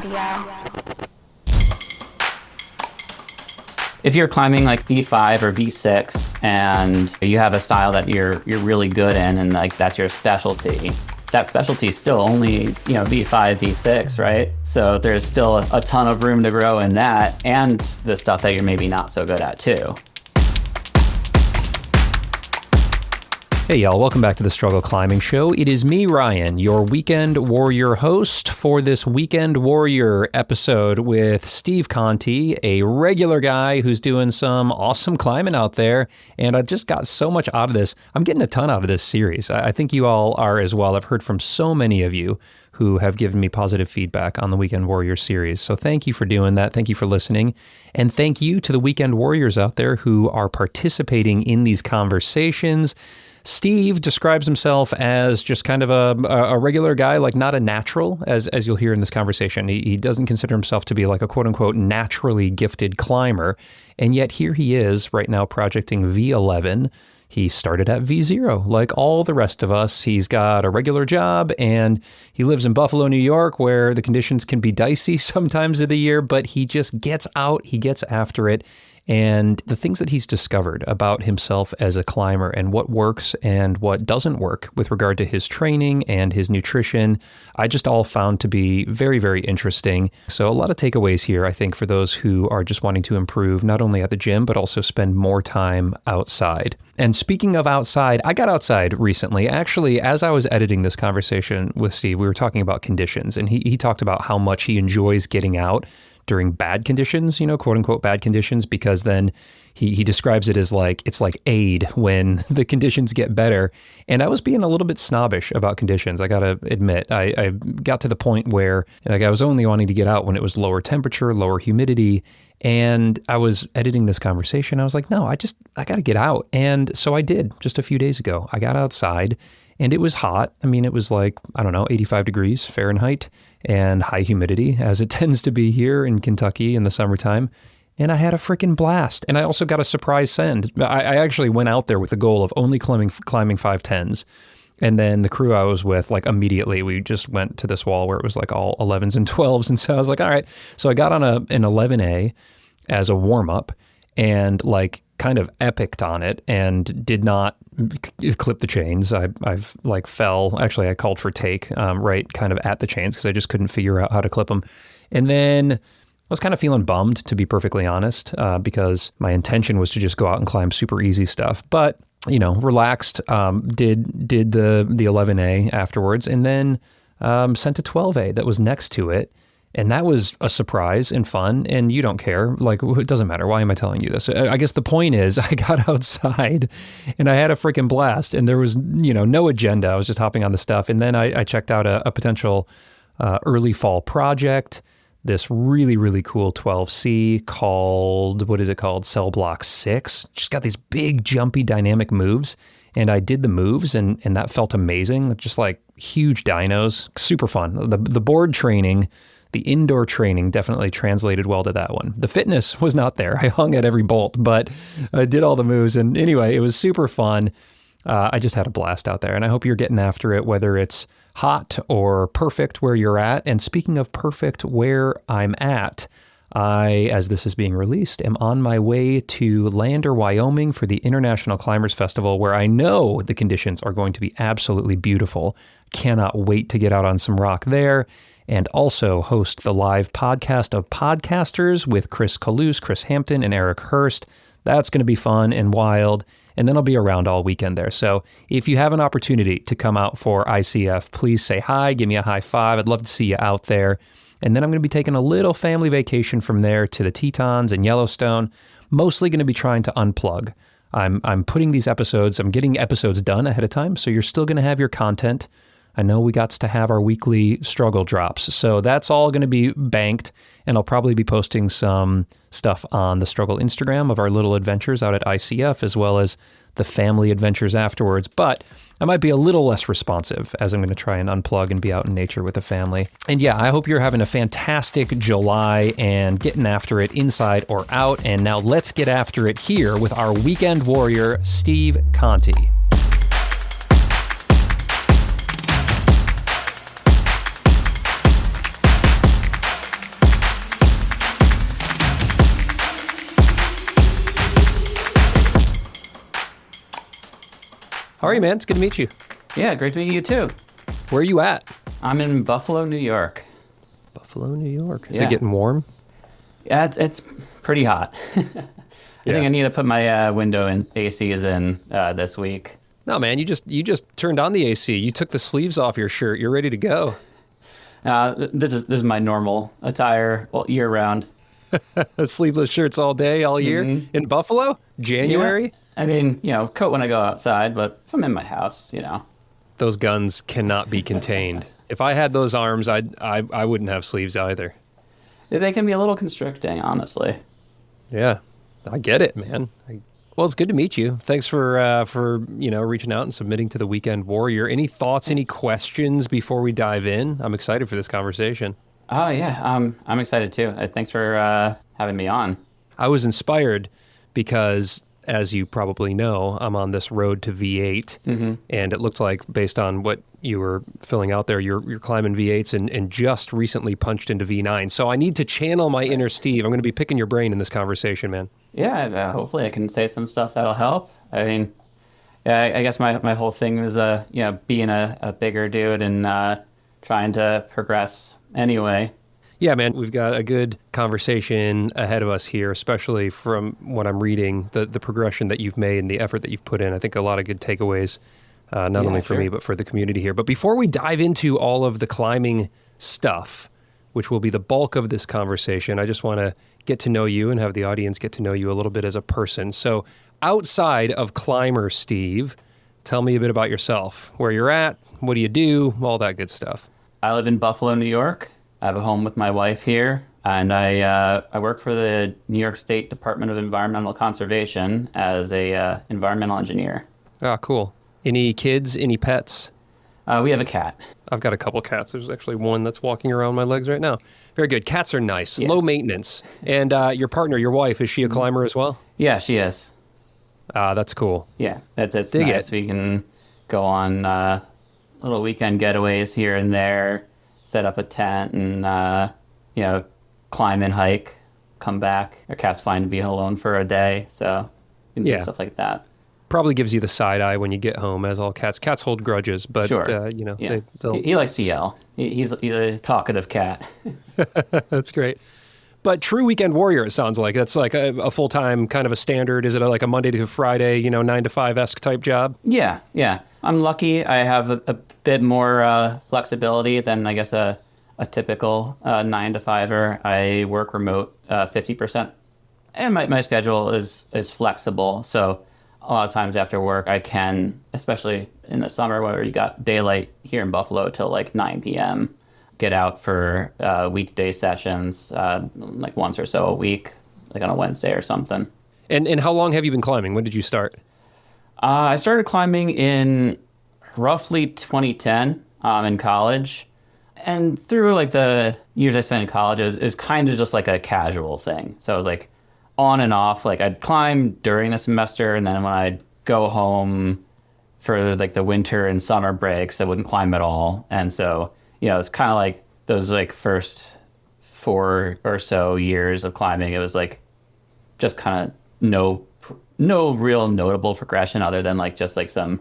Media. If you're climbing like V5 or V6 and you have a style that you're really good in and like that's your specialty, that specialty is still only, V5, V6, right? So there's still a ton of room to grow in that and the stuff that you're maybe not so good at too. Hey y'all, welcome back to the Struggle Climbing Show. It is me, Ryan, your Weekend Warrior host for this Weekend Warrior episode with Steve Conti, a regular guy who's doing some awesome climbing out there. And I just got so much out of this. I'm getting a ton out of this series. I think you all are as well. I've heard from so many of you who have given me positive feedback on the Weekend Warrior series. So thank you for doing that. Thank you for listening. And thank you to the Weekend Warriors out there who are participating in these conversations. Steve describes himself as just kind of a regular guy, like not a natural, as you'll hear in this conversation. He doesn't consider himself to be like a quote-unquote naturally gifted climber, and yet here he is right now projecting V11. He started at V0, like all the rest of us. He's got a regular job, and he lives in Buffalo, New York, where the conditions can be dicey sometimes of the year, but he just gets out, he gets after it. And the things that he's discovered about himself as a climber and what works and what doesn't work with regard to his training and his nutrition, I just all found to be very, very interesting. So a lot of takeaways here, I think, for those who are just wanting to improve not only at the gym, but also spend more time outside. And speaking of outside, I got outside recently. Actually, as I was editing this conversation with Steve, we were talking about conditions, and he talked about how much he enjoys getting out during bad conditions, quote unquote bad conditions, because then he describes it as like, it's like aid when the conditions get better. And I was being a little bit snobbish about conditions. I got to admit, I got to the point where like I was only wanting to get out when it was lower temperature, lower humidity. And I was editing this conversation. I was like, no, I got to get out. And so I did just a few days ago. I got outside and it was hot. I mean, it was like, 85 degrees Fahrenheit and high humidity, as it tends to be here in Kentucky in the summertime. And I had a freaking blast. And I also got a surprise send. I actually went out there with the goal of only climbing 510s. And then the crew I was with, like immediately, we just went to this wall where it was like all 11s and 12s. And so I was like, all right. So I got on an 11A as a warm up and like kind of epicked on it and did not clip the chains. I've like fell. Actually, I called for take right kind of at the chains because I just couldn't figure out how to clip them. And then I was kind of feeling bummed, to be perfectly honest, because my intention was to just go out and climb super easy stuff. But relaxed, did the 11A afterwards, and then sent a 12A that was next to it. And that was a surprise and fun, and you don't care. Like, it doesn't matter. Why am I telling you this? I guess the point is I got outside and I had a freaking blast, and there was, no agenda. I was just hopping on the stuff. And then I checked out a potential early fall project, this really, really cool 12C called, what is it called? Cell Block 6. Just got these big, jumpy, dynamic moves. And I did the moves, and that felt amazing. Just like huge dynos, super fun. The board training, the indoor training definitely translated well to that one. The fitness was not there. I hung at every bolt, but I did all the moves. And anyway, it was super fun. I just had a blast out there, and I hope you're getting after it, whether it's hot or perfect where you're at. And speaking of perfect where I'm at, I, as this is being released, am on my way to Lander, Wyoming for the International Climbers Festival, where I know the conditions are going to be absolutely beautiful. Cannot wait to get out on some rock there. And also host the live podcast of podcasters with Chris Kalous, Chris Hampton, and Eric Hurst. That's going to be fun and wild. And then I'll be around all weekend there. So if you have an opportunity to come out for ICF, please say hi, give me a high five. I'd love to see you out there. And then I'm going to be taking a little family vacation from there to the Tetons and Yellowstone. Mostly going to be trying to unplug. I'm putting these episodes, I'm getting episodes done ahead of time. So you're still going to have your content. I know we got to have our weekly struggle drops. So that's all going to be banked, and I'll probably be posting some stuff on the struggle Instagram of our little adventures out at ICF, as well as the family adventures afterwards. But I might be a little less responsive as I'm going to try and unplug and be out in nature with the family. And yeah, I hope you're having a fantastic July and getting after it inside or out. And now let's get after it here with our weekend warrior, Steve Conti. How are you, man? It's good to meet you. Yeah, great to meet you too. Where are you at? I'm in Buffalo, New York. Buffalo, New York. Is Yeah. it getting warm? Yeah, it's pretty hot. I think I need to put my window and AC is in this week. No, man, you just turned on the AC. You took the sleeves off your shirt. You're ready to go. This is my normal attire, well, year round. Sleeveless shirts all day, all year in Buffalo? January? Yeah. I mean, coat when I go outside, but if I'm in my house, Those guns cannot be contained. If I had those arms, I wouldn't have sleeves either. They can be a little constricting, honestly. Yeah, I get it, man. Well, it's good to meet you. Thanks for reaching out and submitting to the Weekend Warrior. Any thoughts, any questions before we dive in? I'm excited for this conversation. Oh, yeah. I'm excited too. Thanks for having me on. I was inspired because, as you probably know, I'm on this road to V8, and it looked like, based on what you were filling out there, you're climbing V8s and just recently punched into V9. So I need to channel my inner Steve. I'm going to be picking your brain in this conversation, man. Yeah, hopefully I can say some stuff that'll help. I mean, I guess my whole thing was, being a bigger dude and trying to progress anyway. Yeah, man, we've got a good conversation ahead of us here, especially from what I'm reading, the progression that you've made and the effort that you've put in. I think a lot of good takeaways, not only for me, but for the community here. But before we dive into all of the climbing stuff, which will be the bulk of this conversation, I just want to get to know you and have the audience get to know you a little bit as a person. So outside of climber, Steve, tell me a bit about yourself, where you're at, what do you do, all that good stuff. I live in Buffalo, New York. I have a home with my wife here, and I work for the New York State Department of Environmental Conservation as a environmental engineer. Ah, cool. Any kids, any pets? We have a cat. I've got a couple cats. There's actually one that's walking around my legs right now. Very good. Cats are nice, low maintenance. And your partner, your wife, is she a climber as well? Yeah, she is. That's cool. Yeah, it's Dig nice. We can go on little weekend getaways here and there, set up a tent and, climb and hike, come back. Our cat's fine to be alone for a day, so we can do stuff like that. Probably gives you the side eye when you get home, as all cats. Cats hold grudges, but, Sure. He likes to yell. He's a talkative cat. That's great. But true weekend warrior, it sounds like. That's like a full-time kind of a standard. Is it like a Monday to Friday, 9 to 5-esque type job? Yeah. I'm lucky. I have a bit more flexibility than, I guess, a typical 9 to 5er. I work remote 50%. And my schedule is flexible. So a lot of times after work, I can, especially in the summer where you got daylight here in Buffalo till like 9 p.m., get out for weekday sessions, like once or so a week, like on a Wednesday or something. And how long have you been climbing? When did you start? I started climbing in roughly 2010 in college. And through like the years I spent in college is kind of just like a casual thing. So it was like on and off. Like I'd climb during the semester, and then when I'd go home for like the winter and summer breaks, I wouldn't climb at all. And so, it's kind of like those like first 4 or so years of climbing. It was like just kind of no real notable progression other than like just like some,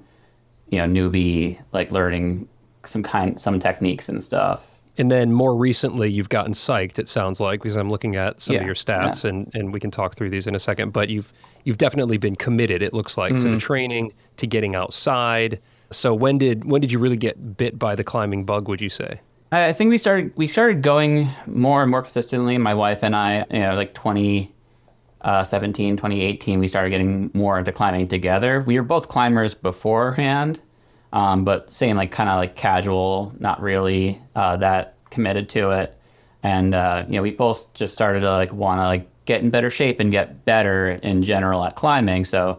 newbie, like learning some techniques and stuff. And then more recently, you've gotten psyched, it sounds like, because I'm looking at some of your stats, and we can talk through these in a second. But you've definitely been committed, it looks like, to the training, to getting outside. So when did you really get bit by the climbing bug, would you say? I think we started going more and more consistently. My wife and I, like 2017, 2018, we started getting more into climbing together. We were both climbers beforehand. But same, like kind of like casual, not really that committed to it. And, we both just started to like want to like get in better shape and get better in general at climbing. So,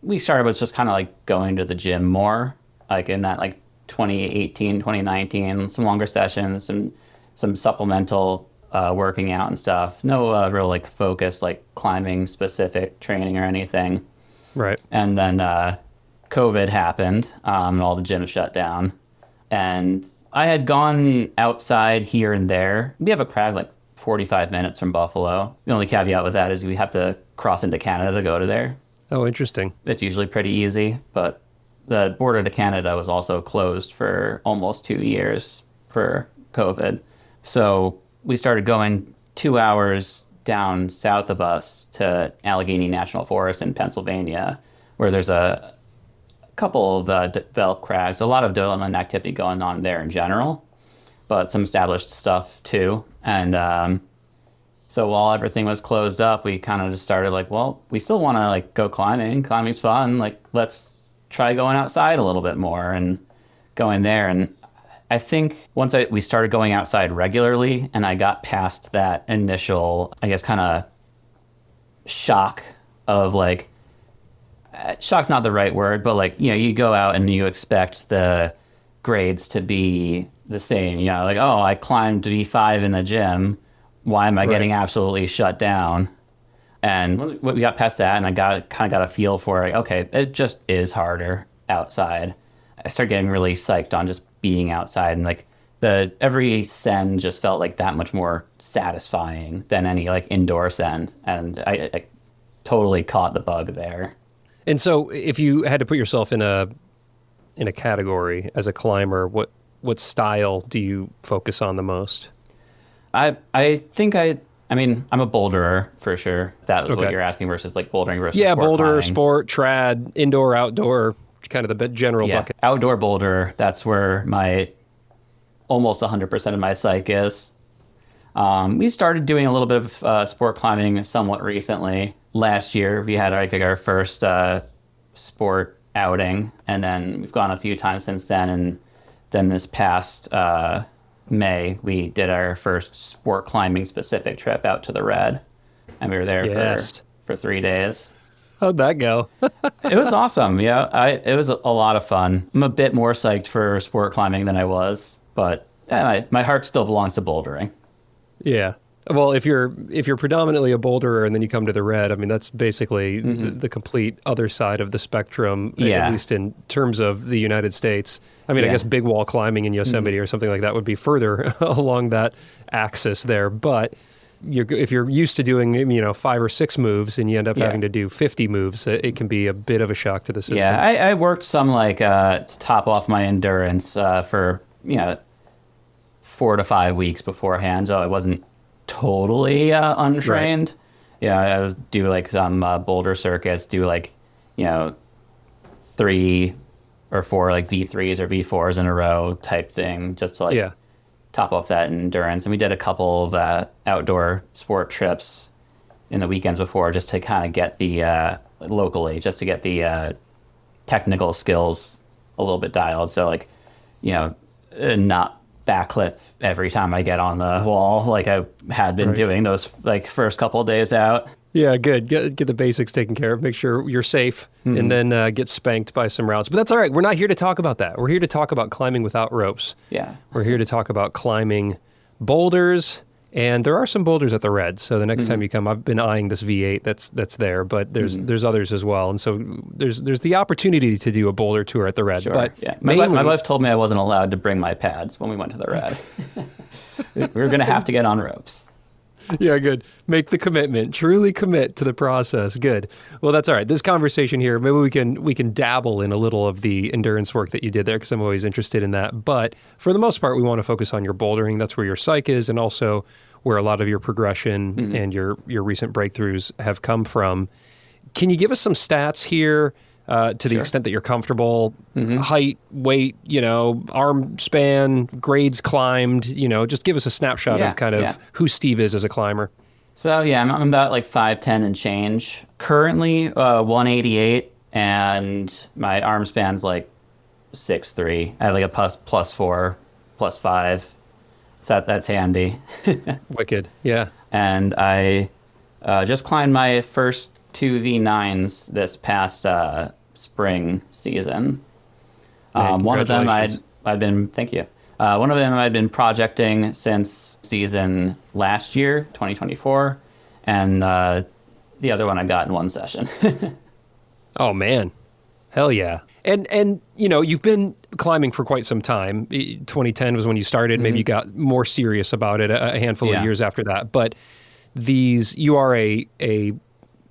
we started with just kind of like going to the gym more, like in that like 2018, 2019, some longer sessions and some supplemental working out and stuff. No real like focused like climbing specific training or anything. Right. And then COVID happened, and all the gyms shut down. And I had gone outside here and there. We have a crag like 45 minutes from Buffalo. The only caveat with that is we have to cross into Canada to go to there. Oh, interesting. It's usually pretty easy, but the border to Canada was also closed for almost 2 years for COVID. So we started going 2 hours down south of us to Allegheny National Forest in Pennsylvania, where there's a couple of developed crags, a lot of development activity going on there in general, but some established stuff too. And so while everything was closed up, we kind of just started like, well, we still want to like go climbing. Climbing's fun. Like, let's try going outside a little bit more and going there. And I think once we started going outside regularly and I got past that initial, I guess, kind of shock of like, shock's not the right word, but like, you know, you go out and you expect the grades to be the same, you know, like, oh, I climbed V5 in the gym. Why am I getting absolutely shut down? And we got past that and I kind of got a feel for it. Okay, it just is harder outside. I started getting really psyched on just being outside, and like every send just felt like that much more satisfying than any like indoor send. And I totally caught the bug there. And so if you had to put yourself in a category as a climber, what style do you focus on the most? I mean, I'm a boulderer for sure. That was what you're asking versus like bouldering versus sport boulder, climbing. sport, trad, indoor, outdoor, kind of the general bucket. Outdoor boulder, that's where my almost 100% of my psych is. We started doing a little bit of sport climbing somewhat recently. Last year, we had our first sport outing, and then we've gone a few times since then. And then this past May, we did our first sport climbing specific trip out to the Red, and we were there for 3 days. How'd that go? It was awesome. Yeah, it was a lot of fun. I'm a bit more psyched for sport climbing than I was, but my heart still belongs to bouldering. Yeah. Well, if you're predominantly a boulderer and then you come to the Red, I mean, that's basically the complete other side of the spectrum, at least in terms of the United States. I mean, I guess big wall climbing in Yosemite or something like that would be further along that axis there. But if you're used to doing, 5 or 6 moves and you end up having to do 50 moves, it can be a bit of a shock to the system. Yeah, I worked some to top off my endurance for 4 to 5 weeks beforehand, so I wasn't totally untrained. Right. Yeah, I would do like some boulder circuits, do like 3 or 4 like V3s or V4s in a row type thing, just to top off that endurance. And we did a couple of outdoor sport trips in the weekends before, just to kind of get the locally, just to get the technical skills a little bit dialed. So like, not backflip every time I get on the wall like I had been doing those like first couple of days out. Yeah, good. Get the basics taken care of. Make sure you're safe, and then get spanked by some routes. But that's all right. We're not here to talk about that. We're here to talk about climbing without ropes. Yeah. We're here to talk about climbing boulders, and there are some boulders at the Red. So the next time you come, I've been eyeing this V8 that's there, but there's others as well. And so there's the opportunity to do a boulder tour at the Red. Sure. But my wife told me I wasn't allowed to bring my pads when we went to the Red. We were going to have to get on ropes. Yeah, good. Make the commitment. Truly commit to the process. Good. Well, that's all right. This conversation here, maybe we can dabble in a little of the endurance work that you did there, because I'm always interested in that. But for the most part, we want to focus on your bouldering. That's where your psych is, and also where a lot of your progression and your recent breakthroughs have come from. Can you give us some stats here to the extent that you're comfortable? Height, weight, arm span, grades climbed, just give us a snapshot of kind of who Steve is as a climber. So I'm about like 5'10" and change. Currently 188, and my arm span's like 6'3". I have like a +4, +5. So that's handy. Wicked, yeah. And I just climbed my first 2 V9s this past spring season. One of them I've been projecting since season last year, 2024, and the other one I got in one session. Oh man, hell yeah! And you've been climbing for quite some time. 2010 was when you started. Maybe you got more serious about it a handful of years after that. But you are a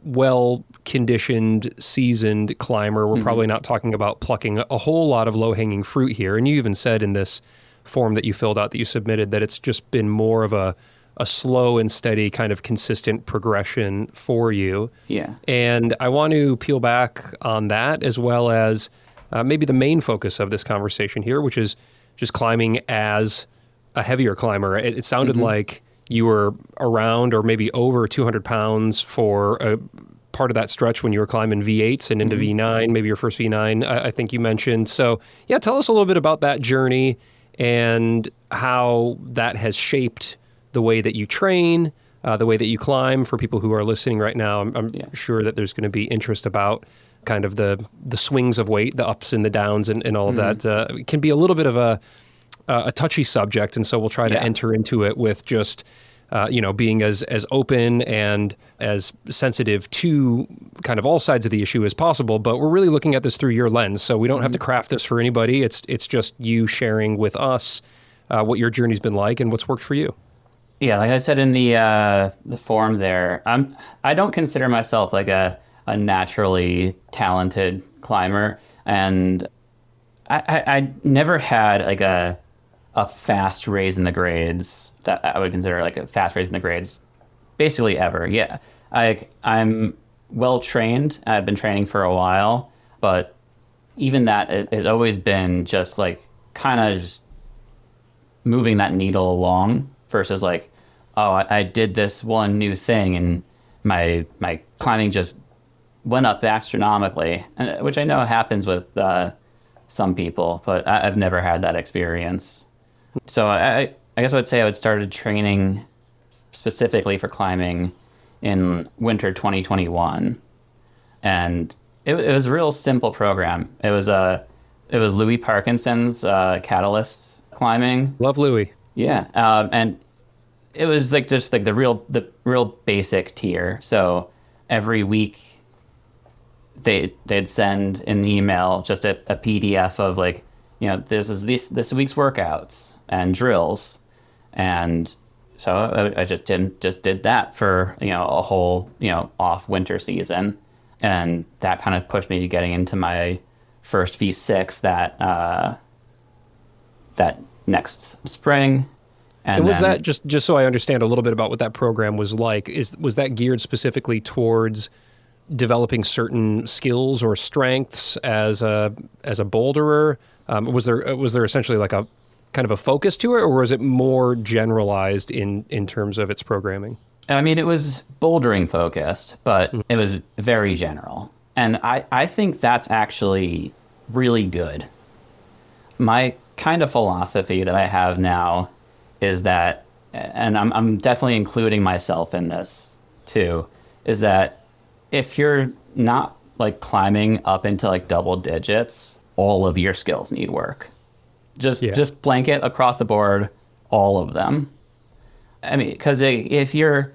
well conditioned, seasoned climber. We're probably not talking about plucking a whole lot of low-hanging fruit here. And you even said in this form that you filled out that you submitted that it's just been more of a slow and steady kind of consistent progression for you. Yeah. And I want to peel back on that as well as maybe the main focus of this conversation here, which is just climbing as a heavier climber. It sounded like you were around or maybe over 200 pounds for a part of that stretch when you were climbing V8s and into V9, maybe your first V9, I think you mentioned. So yeah, tell us a little bit about that journey and how that has shaped the way that you train, the way that you climb. For people who are listening right now, I'm sure that there's going to be interest about kind of the swings of weight, the ups and the downs and all of that. It can be a little bit of a touchy subject, and so we'll try to enter into it with just being as open and as sensitive to kind of all sides of the issue as possible. But we're really looking at this through your lens, so we don't have to craft this for anybody. It's just you sharing with us what your journey's been like and what's worked for you. Yeah, like I said in the form there, I don't consider myself like a naturally talented climber, and I never had like a fast raise in the grades that I would consider like a fast raise in the grades, basically ever. Yeah, I'm well trained. I've been training for a while, but even that has always been just like kind of just moving that needle along versus like, oh, I did this one new thing and my climbing just went up astronomically, which I know happens with some people, but I've never had that experience. So I guess I would say I started training specifically for climbing in winter 2021, and it was a real simple program. It was Louis Parkinson's Catalyst climbing. Love Louis. Yeah, and it was like just like the real basic tier. So every week they'd send an email, just a PDF of like, this is this week's workouts and drills, and so I just did that for a whole off winter season, and that kind of pushed me to getting into my first V6 that next spring. And was that just so I understand a little bit about what that program was like? Was that geared specifically towards developing certain skills or strengths as a boulderer? Was there essentially like a kind of a focus to it, or was it more generalized in terms of its programming? I mean, it was bouldering focused, but it was very general. And I think that's actually really good. My kind of philosophy that I have now is that, and I'm definitely including myself in this too, is that if you're not like climbing up into like double digits, all of your skills need work. Just blanket across the board, all of them. I mean, because if you're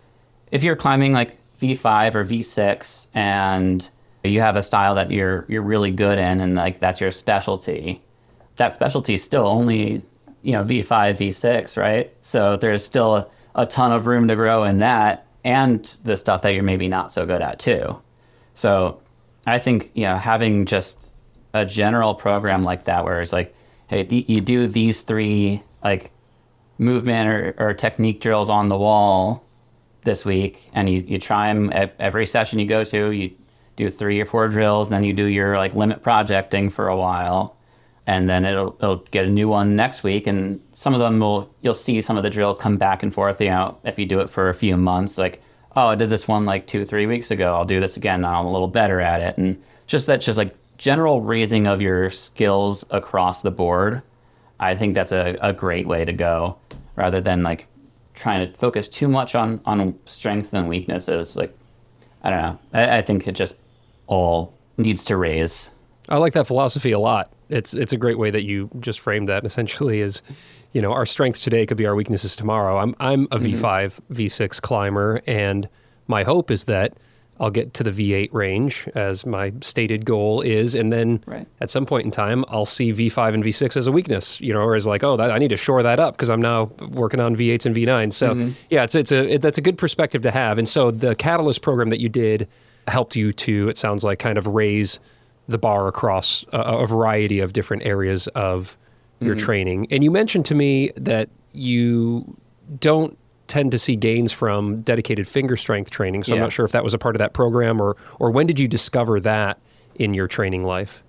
climbing like V5 or V6 and you have a style that you're really good in and like that's your specialty, that specialty is still only V5, V6, right? So there's still a ton of room to grow in that and the stuff that you're maybe not so good at too. So I think, having just a general program like that where it's like, hey, you do these 3 like movement or technique drills on the wall this week, and you try them at every session you go to, you do 3 or 4 drills, then you do your like limit projecting for a while, and then it'll get a new one next week, and some of them you'll see some of the drills come back and forth, if you do it for a few months, like, oh, I did this one like 2-3 weeks ago, I'll do this again, now I'm a little better at it. And just like general raising of your skills across the board, I think that's a great way to go, rather than like trying to focus too much on strength and weaknesses. Like, I don't know, I think it just all needs to raise. I like that philosophy a lot. It's a great way that you just framed that. Essentially, is our strengths today could be our weaknesses tomorrow. I'm a V5, V6 climber, and my hope is that I'll get to the V8 range as my stated goal is, and then at some point in time, I'll see V5 and V6 as a weakness, or as like, I need to shore that up because I'm now working on V8s and V9s. So yeah, that's a good perspective to have. And so the Catalyst program that you did helped you to, it sounds like, kind of raise the bar across a variety of different areas of your training. And you mentioned to me that you don't tend to see gains from dedicated finger strength training. So I'm not sure if that was a part of that program, or when did you discover that in your training life?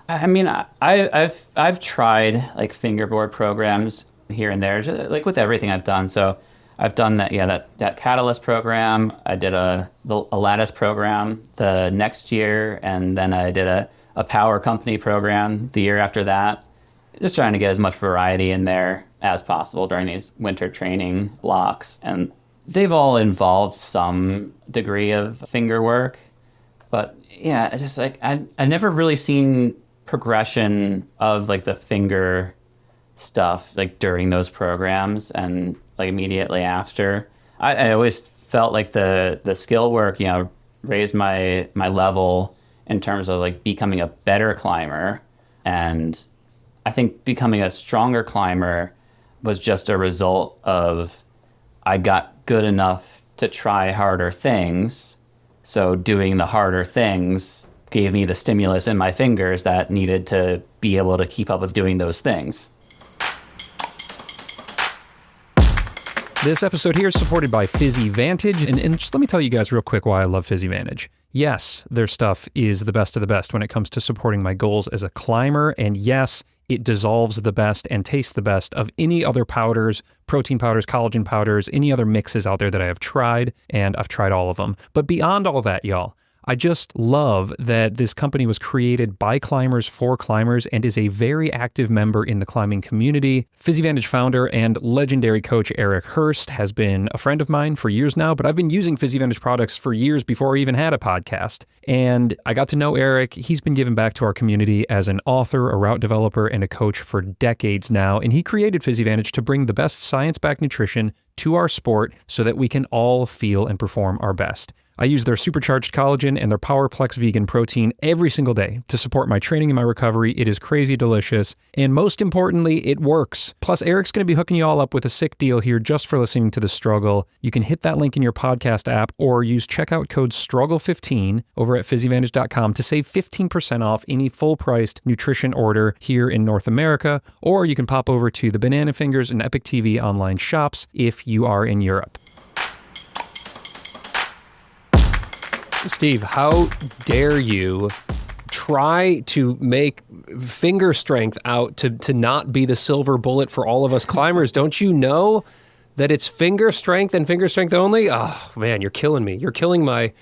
I mean, I've tried like fingerboard programs here and there, just like with everything I've done. So I've done that Catalyst program. I did a Lattice program the next year, and then I did a Power Company program the year after that. Just trying to get as much variety in there as possible during these winter training blocks. And they've all involved some degree of finger work. But yeah, it's just like I've never really seen progression of like the finger stuff like during those programs and like immediately after. I always felt like the skill work, raised my level in terms of like becoming a better climber. And I think becoming a stronger climber was just a result of I got good enough to try harder things. So doing the harder things gave me the stimulus in my fingers that needed to be able to keep up with doing those things. This episode here is supported by Fizzy Vantage. And just let me tell you guys real quick why I love Fizzy Vantage. Yes, their stuff is the best of the best when it comes to supporting my goals as a climber. And yes, it dissolves the best and tastes the best of any other powders, protein powders, collagen powders, any other mixes out there that I have tried, and I've tried all of them. But beyond all that, y'all, I just love that this company was created by climbers for climbers and is a very active member in the climbing community. Fizzy Vantage founder and legendary coach Eric Hurst has been a friend of mine for years now, but I've been using Fizzy Vantage products for years before I even had a podcast. And I got to know Eric. He's been giving back to our community as an author, a route developer, and a coach for decades now. And he created Fizzy Vantage to bring the best science-backed nutrition to our sport so that we can all feel and perform our best. I use their supercharged collagen and their Powerplex vegan protein every single day to support my training and my recovery. It is crazy delicious. And most importantly, it works. Plus, Eric's going to be hooking you all up with a sick deal here just for listening to The Struggle. You can hit that link in your podcast app or use checkout code STRUGGLE15 over at fizzyvantage.com to save 15% off any full-priced nutrition order here in North America. Or you can pop over to the Banana Fingers and Epic TV online shops if you are in Europe. Steve, how dare you try to make finger strength out to not be the silver bullet for all of us climbers? Don't you know that it's finger strength and finger strength only? Oh, man, you're killing me. You're killing my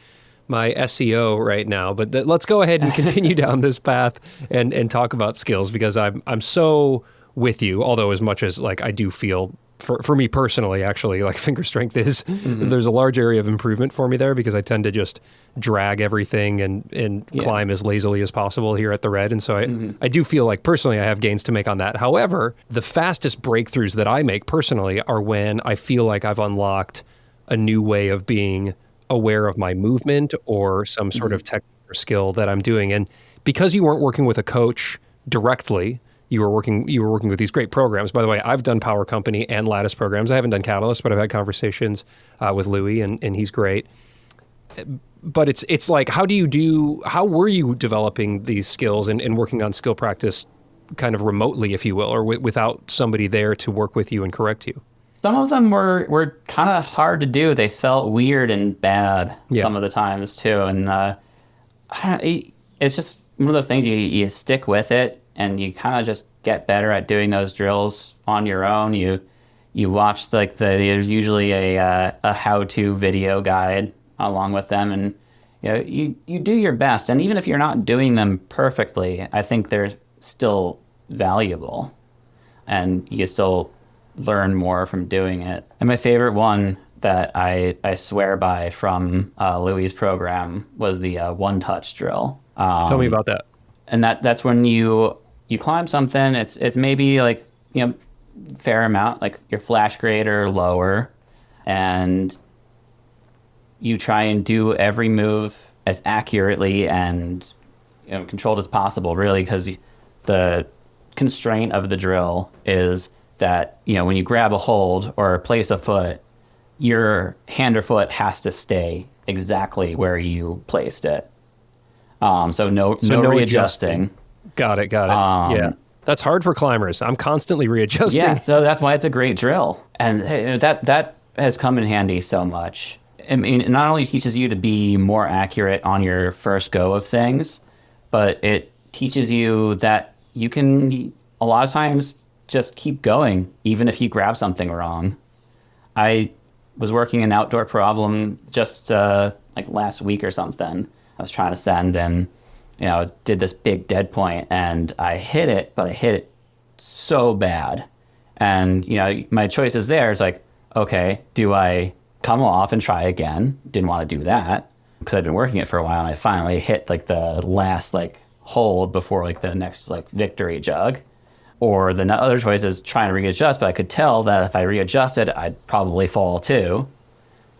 SEO right now. But let's go ahead and continue down this path and talk about skills, because I'm so with you, although as much as like I do feel for me personally, actually, like finger strength is, there's a large area of improvement for me there, because I tend to just drag everything and climb as lazily as possible here at the Red. And so I do feel like personally I have gains to make on that. However, the fastest breakthroughs that I make personally are when I feel like I've unlocked a new way of being aware of my movement or some sort of technique or skill that I'm doing. And because you weren't working with a coach directly, you were working with these great programs. By the way, I've done Power Company and Lattice programs. I haven't done Catalyst, but I've had conversations with Louis, and he's great. But it's like, how were you developing these skills and working on skill practice kind of remotely, if you will, or without somebody there to work with you and correct you? Some of them were kind of hard to do. They felt weird and bad some of the times too. And it's just one of those things, you stick with it, and you kind of just get better at doing those drills on your own. You watch there's usually a how-to video guide along with them, and you do your best. And even if you're not doing them perfectly, I think they're still valuable, and you still learn more from doing it. And my favorite one that I swear by from Louis' program was the one-touch drill. Tell me about that. And that's when you climb something, it's maybe like, fair amount, like your flash grade or lower, and you try and do every move as accurately and controlled as possible, really, because the constraint of the drill is that, when you grab a hold or place a foot, your hand or foot has to stay exactly where you placed it. So no readjusting. Got it. Yeah. That's hard for climbers. I'm constantly readjusting. Yeah, so that's why it's a great drill. And that has come in handy so much. I mean, it not only teaches you to be more accurate on your first go of things, but it teaches you that you can, a lot of times, just keep going, even if you grab something wrong. I was working an outdoor problem just like last week or something. I was trying to send and, did this big dead point and I hit it, but I hit it so bad. And, my choices there is like, okay, do I come off and try again? Didn't want to do that because I'd been working it for a while and I finally hit like the last like hold before like the next like victory jug. Or the other choice is trying to readjust, but I could tell that if I readjusted, I'd probably fall too.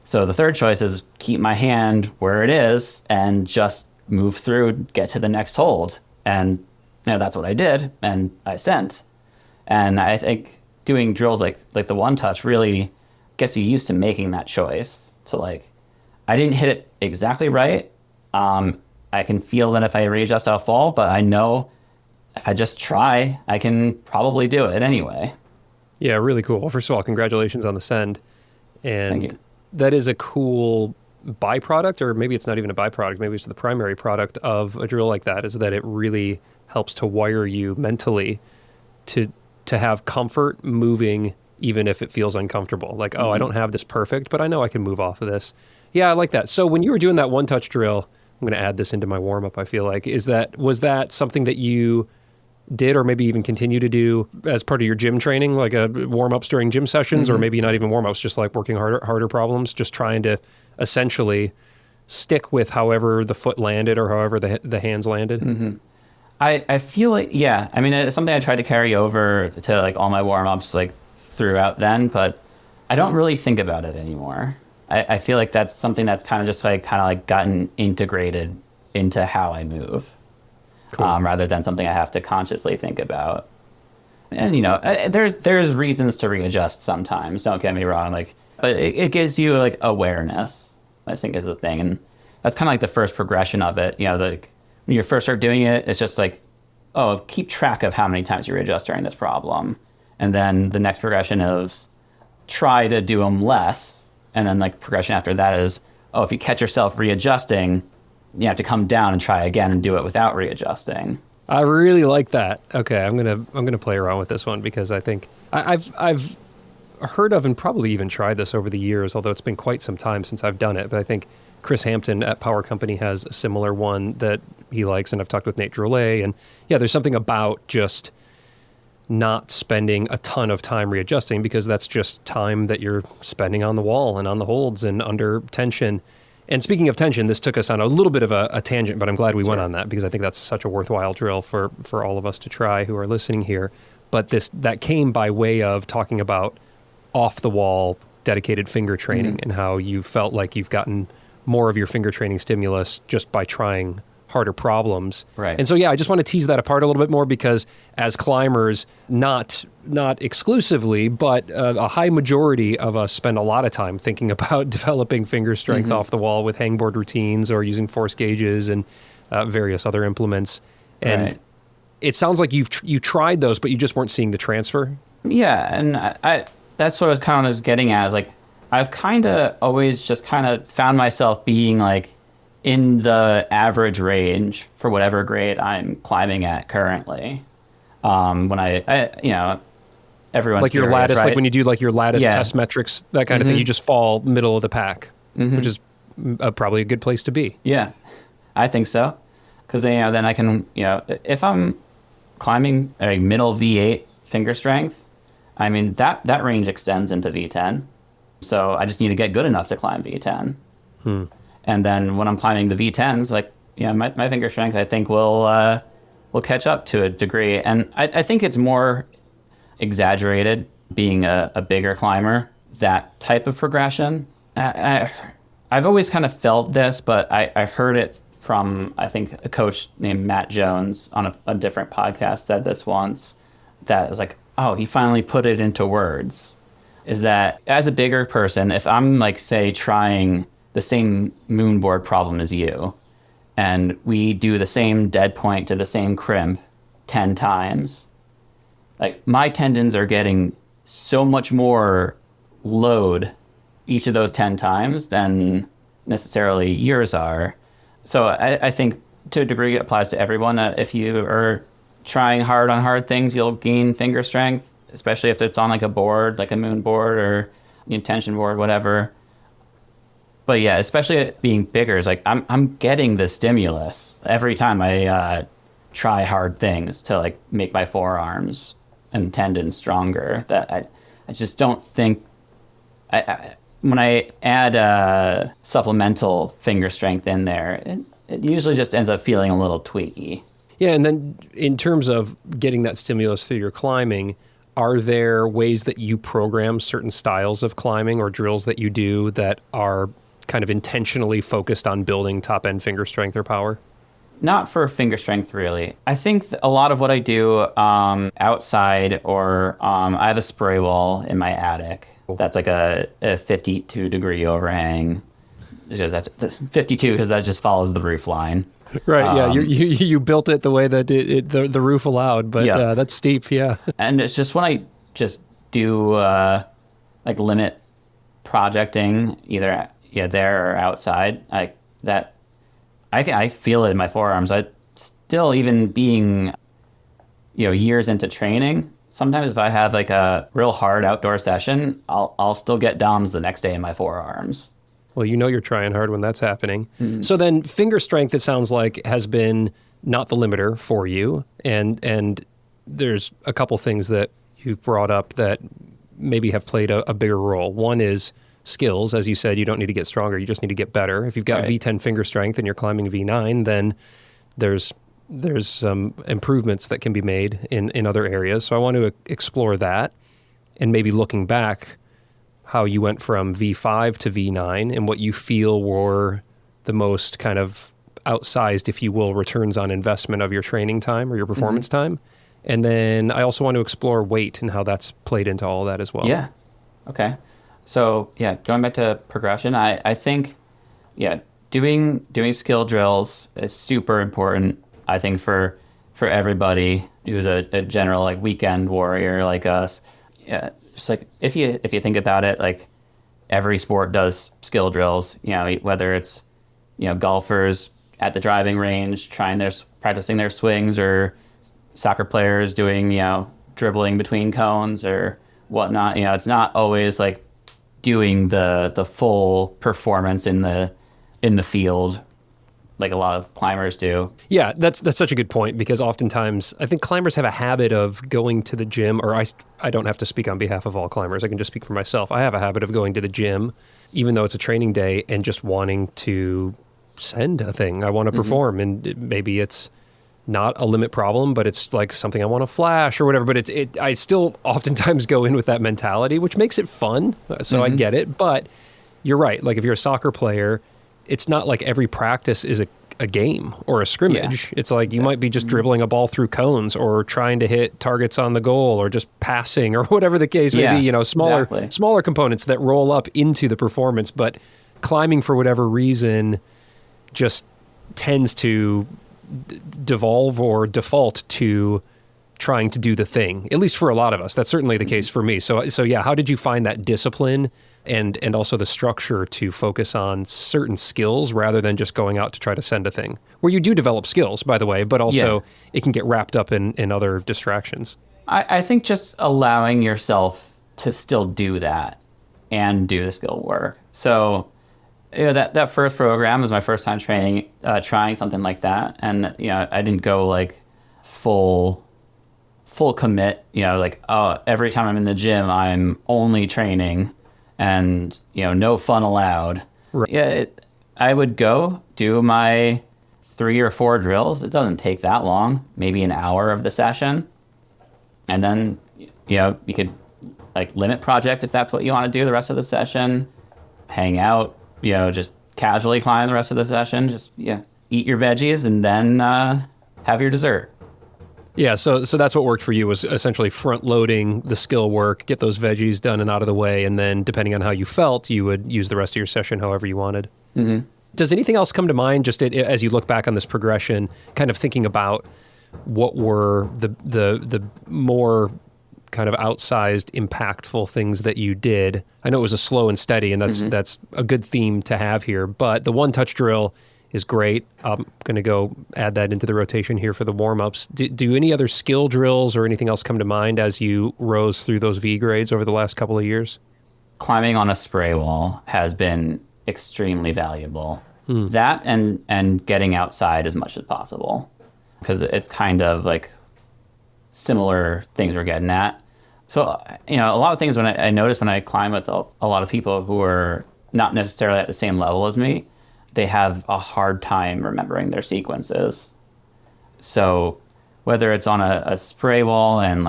So the third choice is keep my hand where it is and just move through, get to the next hold. And that's what I did, and I sent. And I think doing drills like the one touch really gets you used to making that choice. So like, I didn't hit it exactly right. I can feel that if I readjust, I'll fall, but I know if I just try, I can probably do it anyway. Yeah, really cool. Well, first of all, congratulations on the send. And that is a cool byproduct, or maybe it's not even a byproduct, maybe it's the primary product of a drill like that, is that it really helps to wire you mentally to have comfort moving even if it feels uncomfortable. Like, I don't have this perfect, but I know I can move off of this. Yeah, I like that. So when you were doing that one-touch drill, I'm going to add this into my warm-up, I feel like, was that something that you did or maybe even continue to do as part of your gym training, like warm-ups during gym sessions, or maybe not even warm-ups, just like working harder problems, just trying to essentially stick with however the foot landed or however the hands landed? I feel like, yeah, I mean, it's something I tried to carry over to like all my warm-ups like throughout then, but I don't really think about it anymore. I feel like that's something that's kind of gotten integrated into how I move. Cool. Rather than something I have to consciously think about. And, there's reasons to readjust sometimes, don't get me wrong, but it gives you, awareness, I think is the thing. And that's kind of like the first progression of it. When you first start doing it, it's just like, keep track of how many times you readjust during this problem. And then the next progression is try to do them less. And then, progression after that is, if you catch yourself readjusting, you have to come down and try again and do it without readjusting. I really like that. Okay, I'm gonna play around with this one because I think I've heard of and probably even tried this over the years, although it's been quite some time since I've done it. But I think Chris Hampton at Power Company has a similar one that he likes, and I've talked with Nate Drolet, and yeah, there's something about just not spending a ton of time readjusting because that's just time that you're spending on the wall and on the holds and under tension. And speaking of tension, this took us on a little bit of a tangent, but I'm glad we went on that because I think that's such a worthwhile drill for all of us to try who are listening here. But that came by way of talking about off-the-wall dedicated finger training and how you felt like you've gotten more of your finger training stimulus just by trying harder problems. Right. And so, yeah, I just want to tease that apart a little bit more because as climbers, not exclusively, but a high majority of us spend a lot of time thinking about developing finger strength off the wall with hangboard routines or using force gauges and various other implements. And it sounds like you tried those, but you just weren't seeing the transfer. Yeah, and I that's what I was kind of getting at. Is I've kind of always just kind of found myself being in the average range for whatever grade I'm climbing at currently. When I everyone's like your lattice, right? Like when you do your lattice test metrics, that kind of thing, you just fall middle of the pack, which is probably a good place to be. Yeah, I think so. Because then I can, if I'm climbing a middle V8 finger strength, I mean, that range extends into V10. So I just need to get good enough to climb V10. And then when I'm climbing the V10s, my finger strength, I think will catch up to a degree. And I think it's more exaggerated being a bigger climber, that type of progression. I've always kind of felt this, but I've heard it from, I think, a coach named Matt Jones on a different podcast said this once, that is he finally put it into words, is that as a bigger person, if I'm say trying the same moon board problem as you, and we do the same dead point to the same crimp 10 times, like my tendons are getting so much more load each of those 10 times than necessarily yours are. So I think to a degree it applies to everyone. If you are trying hard on hard things, you'll gain finger strength, especially if it's on like a board, like a moon board or tension board, whatever. But yeah, especially it being bigger, it's like I'm getting the stimulus every time I try hard things to like make my forearms and tendons stronger. That I just don't think when I add supplemental finger strength in there, it usually just ends up feeling a little tweaky. Yeah, and then in terms of getting that stimulus through your climbing, are there ways that you program certain styles of climbing or drills that you do that are kind of intentionally focused on building top-end finger strength or power? Not for finger strength, really. I think a lot of what I do outside, or I have a spray wall in my attic. That's like a 52-degree overhang. That's 52 because that just follows the roof line. Right, yeah. You built it the way that the roof allowed, but yeah. That's steep, yeah. And it's just when I just do like limit projecting, either there or outside, I feel it in my forearms. I still, even being years into training, sometimes if I have like a real hard outdoor session, I'll still get DOMs the next day in my forearms. Well, you're trying hard when that's happening. Mm-hmm. So then finger strength, it sounds like, has been not the limiter for you. And there's a couple things that you've brought up that maybe have played a bigger role. One is skills. As you said, you don't need to get stronger. You just need to get better. If you've got V10 finger strength and you're climbing V9, then there's some improvements that can be made in other areas. So I want to explore that, and maybe looking back, how you went from V5 to V9 and what you feel were the most kind of outsized, if you will, returns on investment of your training time or your performance time. And then I also want to explore weight and how that's played into all that as well. Yeah. Okay. So going back to progression, I think, doing skill drills is super important, I think, for everybody who's a general like weekend warrior like us. Yeah. Just like if you think about it, like every sport does skill drills, whether it's, golfers at the driving range practicing their swings, or soccer players doing, dribbling between cones or whatnot. It's not always like doing the full performance in the field like a lot of climbers do. Yeah, that's such a good point, because oftentimes I think climbers have a habit of going to the gym, or I don't have to speak on behalf of all climbers. I can just speak for myself. I have a habit of going to the gym, even though it's a training day, and just wanting to send a thing I want to perform. And maybe it's not a limit problem, but it's like something I want to flash or whatever. But I still oftentimes go in with that mentality, which makes it fun. So I get it. But you're right. Like if you're a soccer player, it's not like every practice is a game or a scrimmage. Yeah. It's like you might be just dribbling a ball through cones, or trying to hit targets on the goal, or just passing, or whatever the case may be, smaller components that roll up into the performance. But climbing, for whatever reason, just tends to devolve or default to trying to do the thing, at least for a lot of us. That's certainly the case for me. So yeah, how did you find that discipline and also the structure to focus on certain skills rather than just going out to try to send a thing, where you do develop skills, by the way, but also it can get wrapped up in other distractions? I think just allowing yourself to still do that and do the skill work. So that first program was my first time trying something like that. And, I didn't go like full commit, every time I'm in the gym, I'm only training and, no fun allowed. Right. Yeah. I would go do my 3 or 4 drills. It doesn't take that long, maybe an hour of the session. And then, you could like limit project if that's what you want to do the rest of the session, hang out, just casually climb the rest of the session, just, eat your veggies and then have your dessert. Yeah, so that's what worked for you, was essentially front-loading the skill work, get those veggies done and out of the way, and then depending on how you felt, you would use the rest of your session however you wanted. Does anything else come to mind just as you look back on this progression, kind of thinking about what were the more kind of outsized, impactful things that you did? I know it was a slow and steady, and that's a good theme to have here, but the one-touch drill is great. I'm going to go add that into the rotation here for the warm-ups. Do any other skill drills or anything else come to mind as you rose through those V grades over the last couple of years? Climbing on a spray wall has been extremely valuable. That and getting outside as much as possible, because it's kind of like similar things we're getting at. So, a lot of things when I notice when I climb with a lot of people who are not necessarily at the same level as me, they have a hard time remembering their sequences. So whether it's on a spray wall and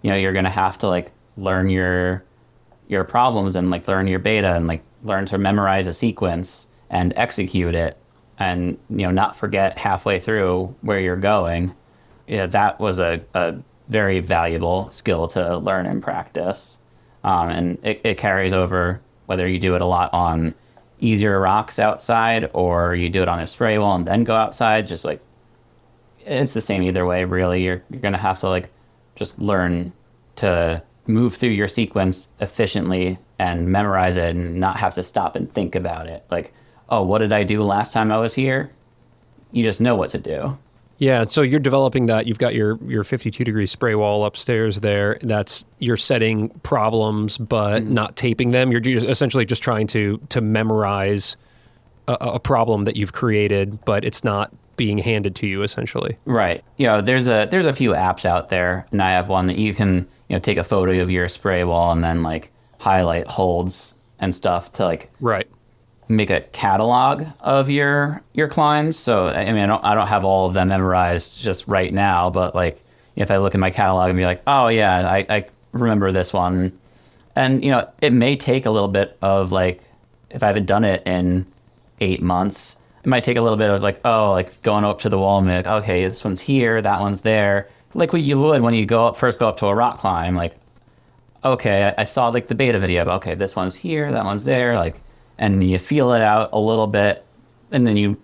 you're going to have to learn your problems and learn your beta and learn to memorize a sequence and execute it and, not forget halfway through where you're going. That was a very valuable skill to learn and practice. And it carries over whether you do it a lot on easier rocks outside or you do it on a spray wall and then go outside. It's the same either way, really. You're going to have to just learn to move through your sequence efficiently and memorize it and not have to stop and think about it. Oh, what did I do last time I was here? You just know what to do. Yeah, so you're developing that. You've got your 52-degree spray wall upstairs there. You're setting problems, but not taping them. You're essentially just trying to memorize a problem that you've created, but it's not being handed to you, essentially. Right. There's a few apps out there, and I have one that you can take a photo of your spray wall and then highlight holds and stuff to right. make a catalog of your climbs. So I don't have all of them memorized just right now, but if I look at my catalog and be oh yeah, I remember this one. And it may take a little bit of if I haven't done it in 8 months, it might take a little bit of going up to the wall and be okay, this one's here, that one's there. What you would when you first go up to a rock climb, okay, I saw the beta video, but okay, this one's here, that one's there, and you feel it out a little bit, and then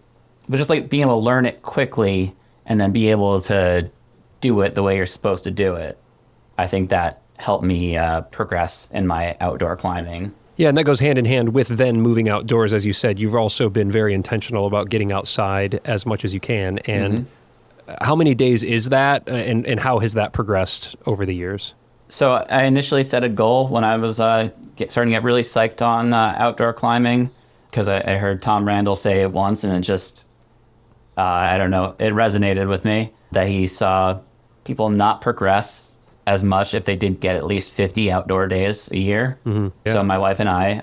but just being able to learn it quickly and then be able to do it the way you're supposed to do it. I think that helped me progress in my outdoor climbing. Yeah, and that goes hand in hand with then moving outdoors. As you said, you've also been very intentional about getting outside as much as you can. And how many days is that, and how has that progressed over the years? So I initially set a goal when I was starting to get really psyched on outdoor climbing, because I heard Tom Randall say it once, and it just, I don't know, it resonated with me that he saw people not progress as much if they did get at least 50 outdoor days a year. Yeah. So my wife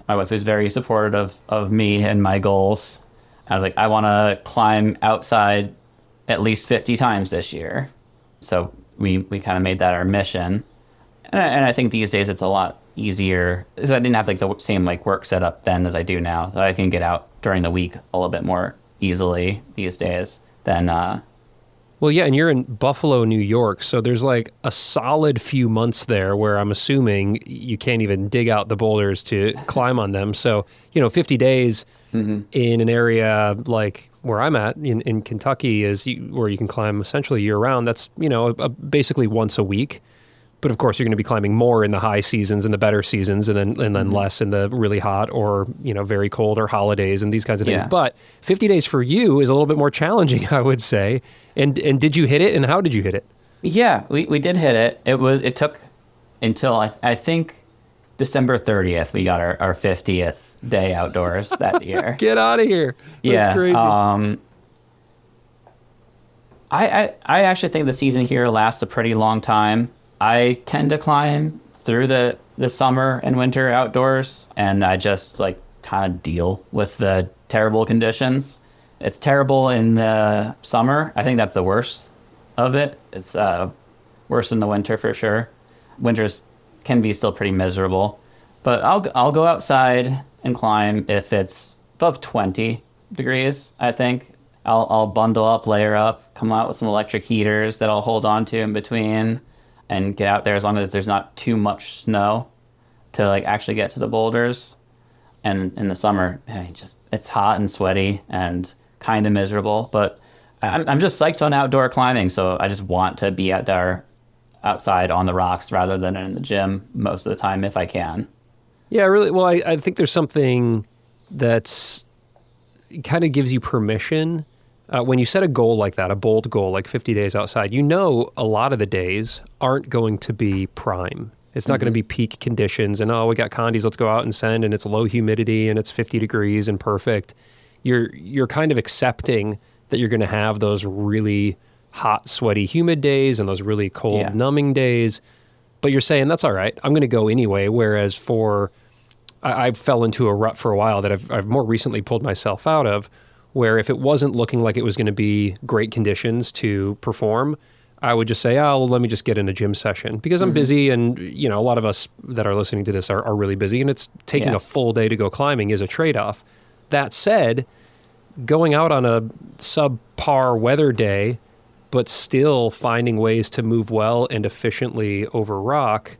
was very supportive of me and my goals. I was I want to climb outside at least 50 times this year. So we kind of made that our mission. And I think these days it's a lot easier, because I didn't have the same work setup then as I do now. So I can get out during the week a little bit more easily these days than... Well, yeah, and you're in Buffalo, New York, so there's a solid few months there where I'm assuming you can't even dig out the boulders to climb on them. So, 50 days in an area like where I'm at in Kentucky where you can climb essentially year-round. That's, basically once a week. But of course, you're going to be climbing more in the high seasons and the better seasons, and then less in the really hot or very cold or holidays and these kinds of things. Yeah. But 50 days for you is a little bit more challenging, I would say. And did you hit it? And how did you hit it? Yeah, we did hit it. It took until I think December 30th we got our 50th day outdoors that year. Get out of here! That's crazy. I actually think the season here lasts a pretty long time. I tend to climb through the summer and winter outdoors, and I just kind of deal with the terrible conditions. It's terrible in the summer. I think that's the worst of it. It's worse than the winter for sure. Winters can be still pretty miserable, but I'll go outside and climb if it's above 20 degrees. I think I'll bundle up, layer up, come out with some electric heaters that I'll hold on to in between, and get out there as long as there's not too much snow to actually get to the boulders. And in the summer, it's hot and sweaty and kind of miserable. But I'm just psyched on outdoor climbing, so I just want to be outside on the rocks rather than in the gym most of the time if I can. Yeah, really. Well, I think there's something that's kind of gives you permission. When you set a goal like that, a bold goal, like 50 days outside, a lot of the days aren't going to be prime. It's not going to be peak conditions and, we got condies, let's go out and send, and it's low humidity and it's 50 degrees and perfect. You're kind of accepting that you're going to have those really hot, sweaty, humid days and those really cold, numbing days. But you're saying, that's all right, I'm going to go anyway. Whereas I fell into a rut for a while that I've more recently pulled myself out of, where if it wasn't looking like it was going to be great conditions to perform, I would just say, let me just get in a gym session because I'm busy. And, a lot of us that are listening to this are really busy, and it's taking a full day to go climbing is a trade-off. That said, going out on a subpar weather day, but still finding ways to move well and efficiently over rock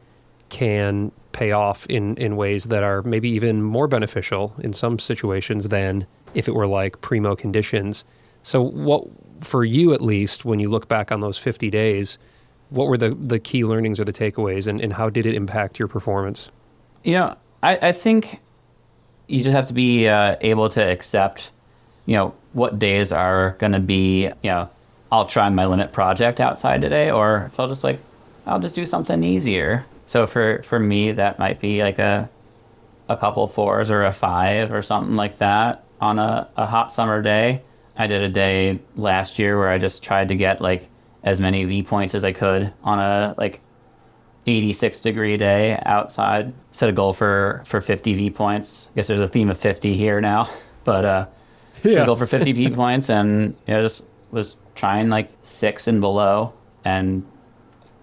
can pay off in ways that are maybe even more beneficial in some situations than if it were like primo conditions. So what, for you at least, when you look back on those 50 days, what were the key learnings or the takeaways, and how did it impact your performance? I think you just have to be able to accept, what days are going to be, I'll try my limit project outside today, or if I'll just do something easier. So for me, that might be like a couple 4s or a 5 or something like that on a hot summer day. I did a day last year where I just tried to get like as many V points as I could on a 86 degree day outside. Set a goal for 50 V points. I guess there's a theme of 50 here now, but set a goal for 50 V points, and just was trying 6 and below and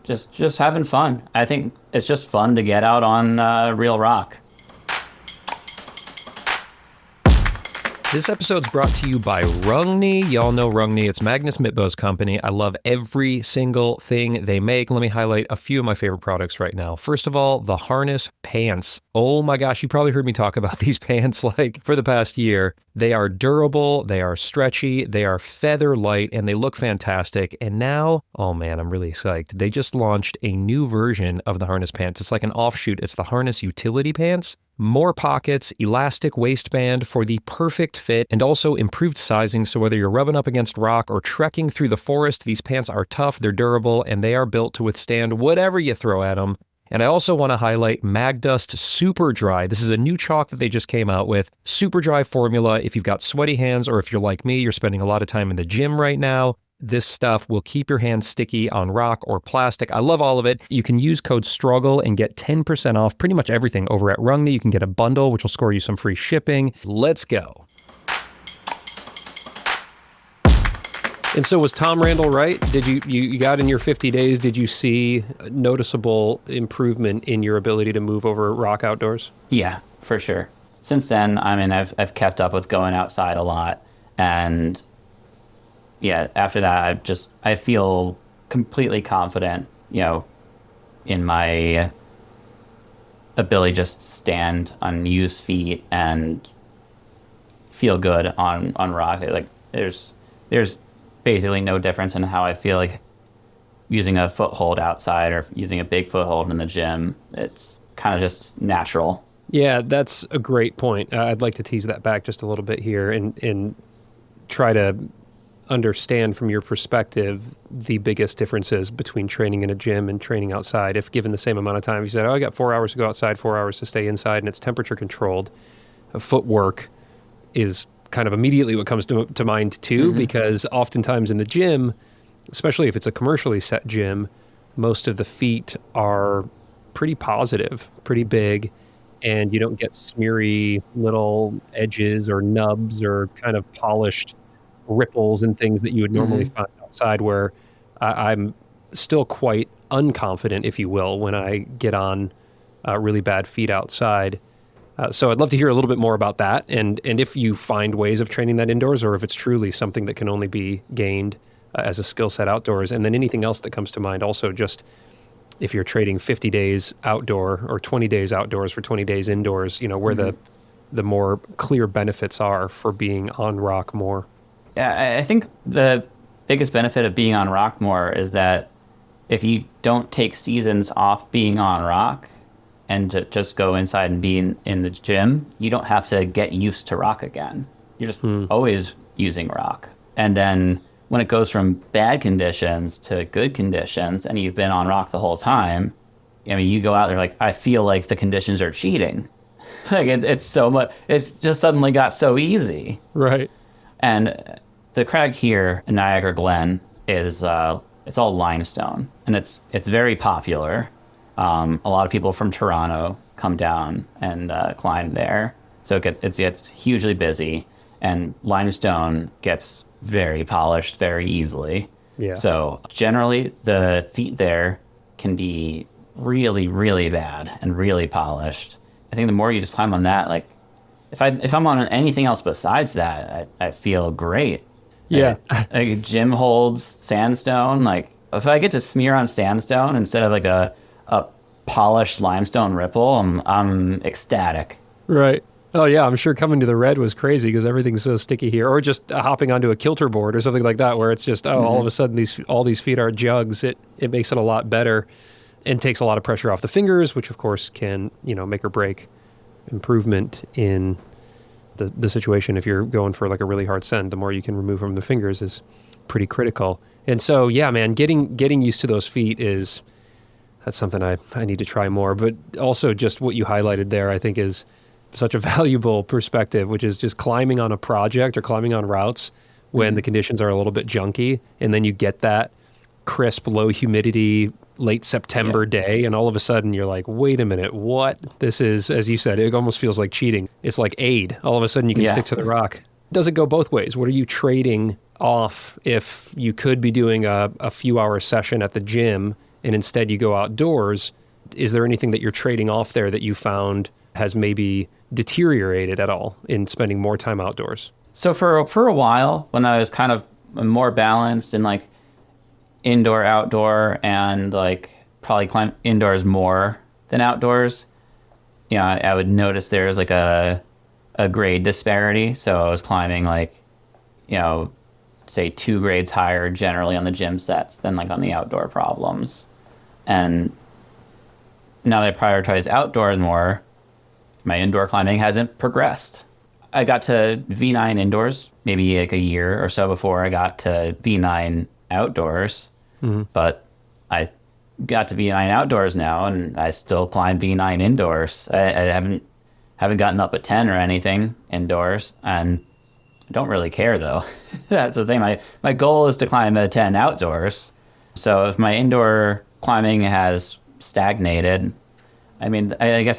just having fun. I think it's just fun to get out on real rock. This episode's brought to you by Rungni. Y'all know Rungni. It's Magnus Mitbo's company. I love every single thing they make. Let me highlight a few of my favorite products right now. First of all, the harness pants. Oh my gosh, you probably heard me talk about these pants for the past year. They are durable, they are stretchy, they are feather light, and they look fantastic. And now, oh man, I'm really psyched. They just launched a new version of the harness pants. It's like an offshoot. It's the harness utility pants. More pockets, elastic waistband for the perfect fit, and also improved sizing, so whether you're rubbing up against rock or trekking through the forest, these pants are tough, they're durable, and they are built to withstand whatever you throw at them. And I also want to highlight Magdust Super Dry. This is a new chalk that they just came out with. Super dry formula. If you've got sweaty hands, or if you're like me, you're spending a lot of time in the gym right now, this stuff will keep your hands sticky on rock or plastic. I love all of it. You can use code STRUGGLE and get 10% off pretty much everything over at Rungni. You can get a bundle, which will score you some free shipping. Let's go. And so was Tom Randall right? Did you got in your 50 days, did you see a noticeable improvement in your ability to move over rock outdoors? Yeah, for sure. Since then, I've kept up with going outside a lot, and after that, I feel completely confident, in my ability to just stand on used feet and feel good on rock. There's basically no difference in how I feel using a foothold outside or using a big foothold in the gym. It's kind of just natural. Yeah, that's a great point. I'd like to tease that back just a little bit here and try to understand from your perspective the biggest differences between training in a gym and training outside. If given the same amount of time, if you said, I got 4 hours to go outside, 4 hours to stay inside, and it's temperature controlled, footwork is kind of immediately what comes to mind too, because oftentimes in the gym, especially if it's a commercially set gym, most of the feet are pretty positive, pretty big, and you don't get smeary little edges or nubs or kind of polished ripples and things that you would normally find outside, where I'm still quite unconfident, if you will, when I get on really bad feet outside. So I'd love to hear a little bit more about that, and if you find ways of training that indoors, or if it's truly something that can only be gained as a skill set outdoors. And then anything else that comes to mind also, just if you're trading 50 days outdoor or 20 days outdoors for 20 days indoors, where the more clear benefits are for being on rock more? Yeah, I think the biggest benefit of being on rock more is that if you don't take seasons off being on rock and to just go inside and be in the gym, you don't have to get used to rock again. You're just always using rock. And then when it goes from bad conditions to good conditions and you've been on rock the whole time, I mean, you go out there like, I feel like the conditions are cheating. Like it's so much, it's just suddenly got so easy. Right. And the crag here in Niagara Glen is, it's all limestone and it's very popular. A lot of people from Toronto come down and climb there. So it gets hugely busy, and limestone gets very polished very easily. Yeah. So generally the feet there can be really, really bad and really polished. I think the more you just climb on that, like if I'm on anything else besides that, I feel great. Yeah. Like gym holds, sandstone, like if I get to smear on sandstone instead of like a polished limestone ripple, I'm ecstatic. Right. Oh yeah, I'm sure coming to the red was crazy because everything's so sticky here. Or just hopping onto a kilter board or something like that, where it's just all of a sudden all these feet are jugs. It makes it a lot better and takes a lot of pressure off the fingers, which of course can make or break improvement in the situation. If you're going for like a really hard send, the more you can remove from the fingers is pretty critical. And so yeah, man, getting used to those feet that's something I need to try more. But also just what you highlighted there, I think is such a valuable perspective, which is just climbing on a project or climbing on routes when the conditions are a little bit junky, and then you get that crisp, low humidity, late September day, and all of a sudden you're like, wait a minute, what? This is, as you said, it almost feels like cheating. It's like aid. All of a sudden you can stick to the rock. Does it go both ways? What are you trading off if you could be doing a few hour session at the gym and instead you go outdoors? Is there anything that you're trading off there that you found has maybe deteriorated at all in spending more time outdoors? So for a while, when I was kind of more balanced in like indoor, outdoor, and like probably climb indoors more than outdoors, I would notice there's like a grade disparity. So I was climbing like, say 2 grades higher generally on the gym sets than like on the outdoor problems. And now that I prioritize outdoors more, my indoor climbing hasn't progressed. I got to V9 indoors maybe like a year or so before I got to V9 outdoors, but I got to V9 outdoors now, and I still climb V9 indoors. I haven't gotten up at 10 or anything indoors, and I don't really care though. That's the thing. My goal is to climb a 10 outdoors. So if my indoor climbing has stagnated, I mean, I guess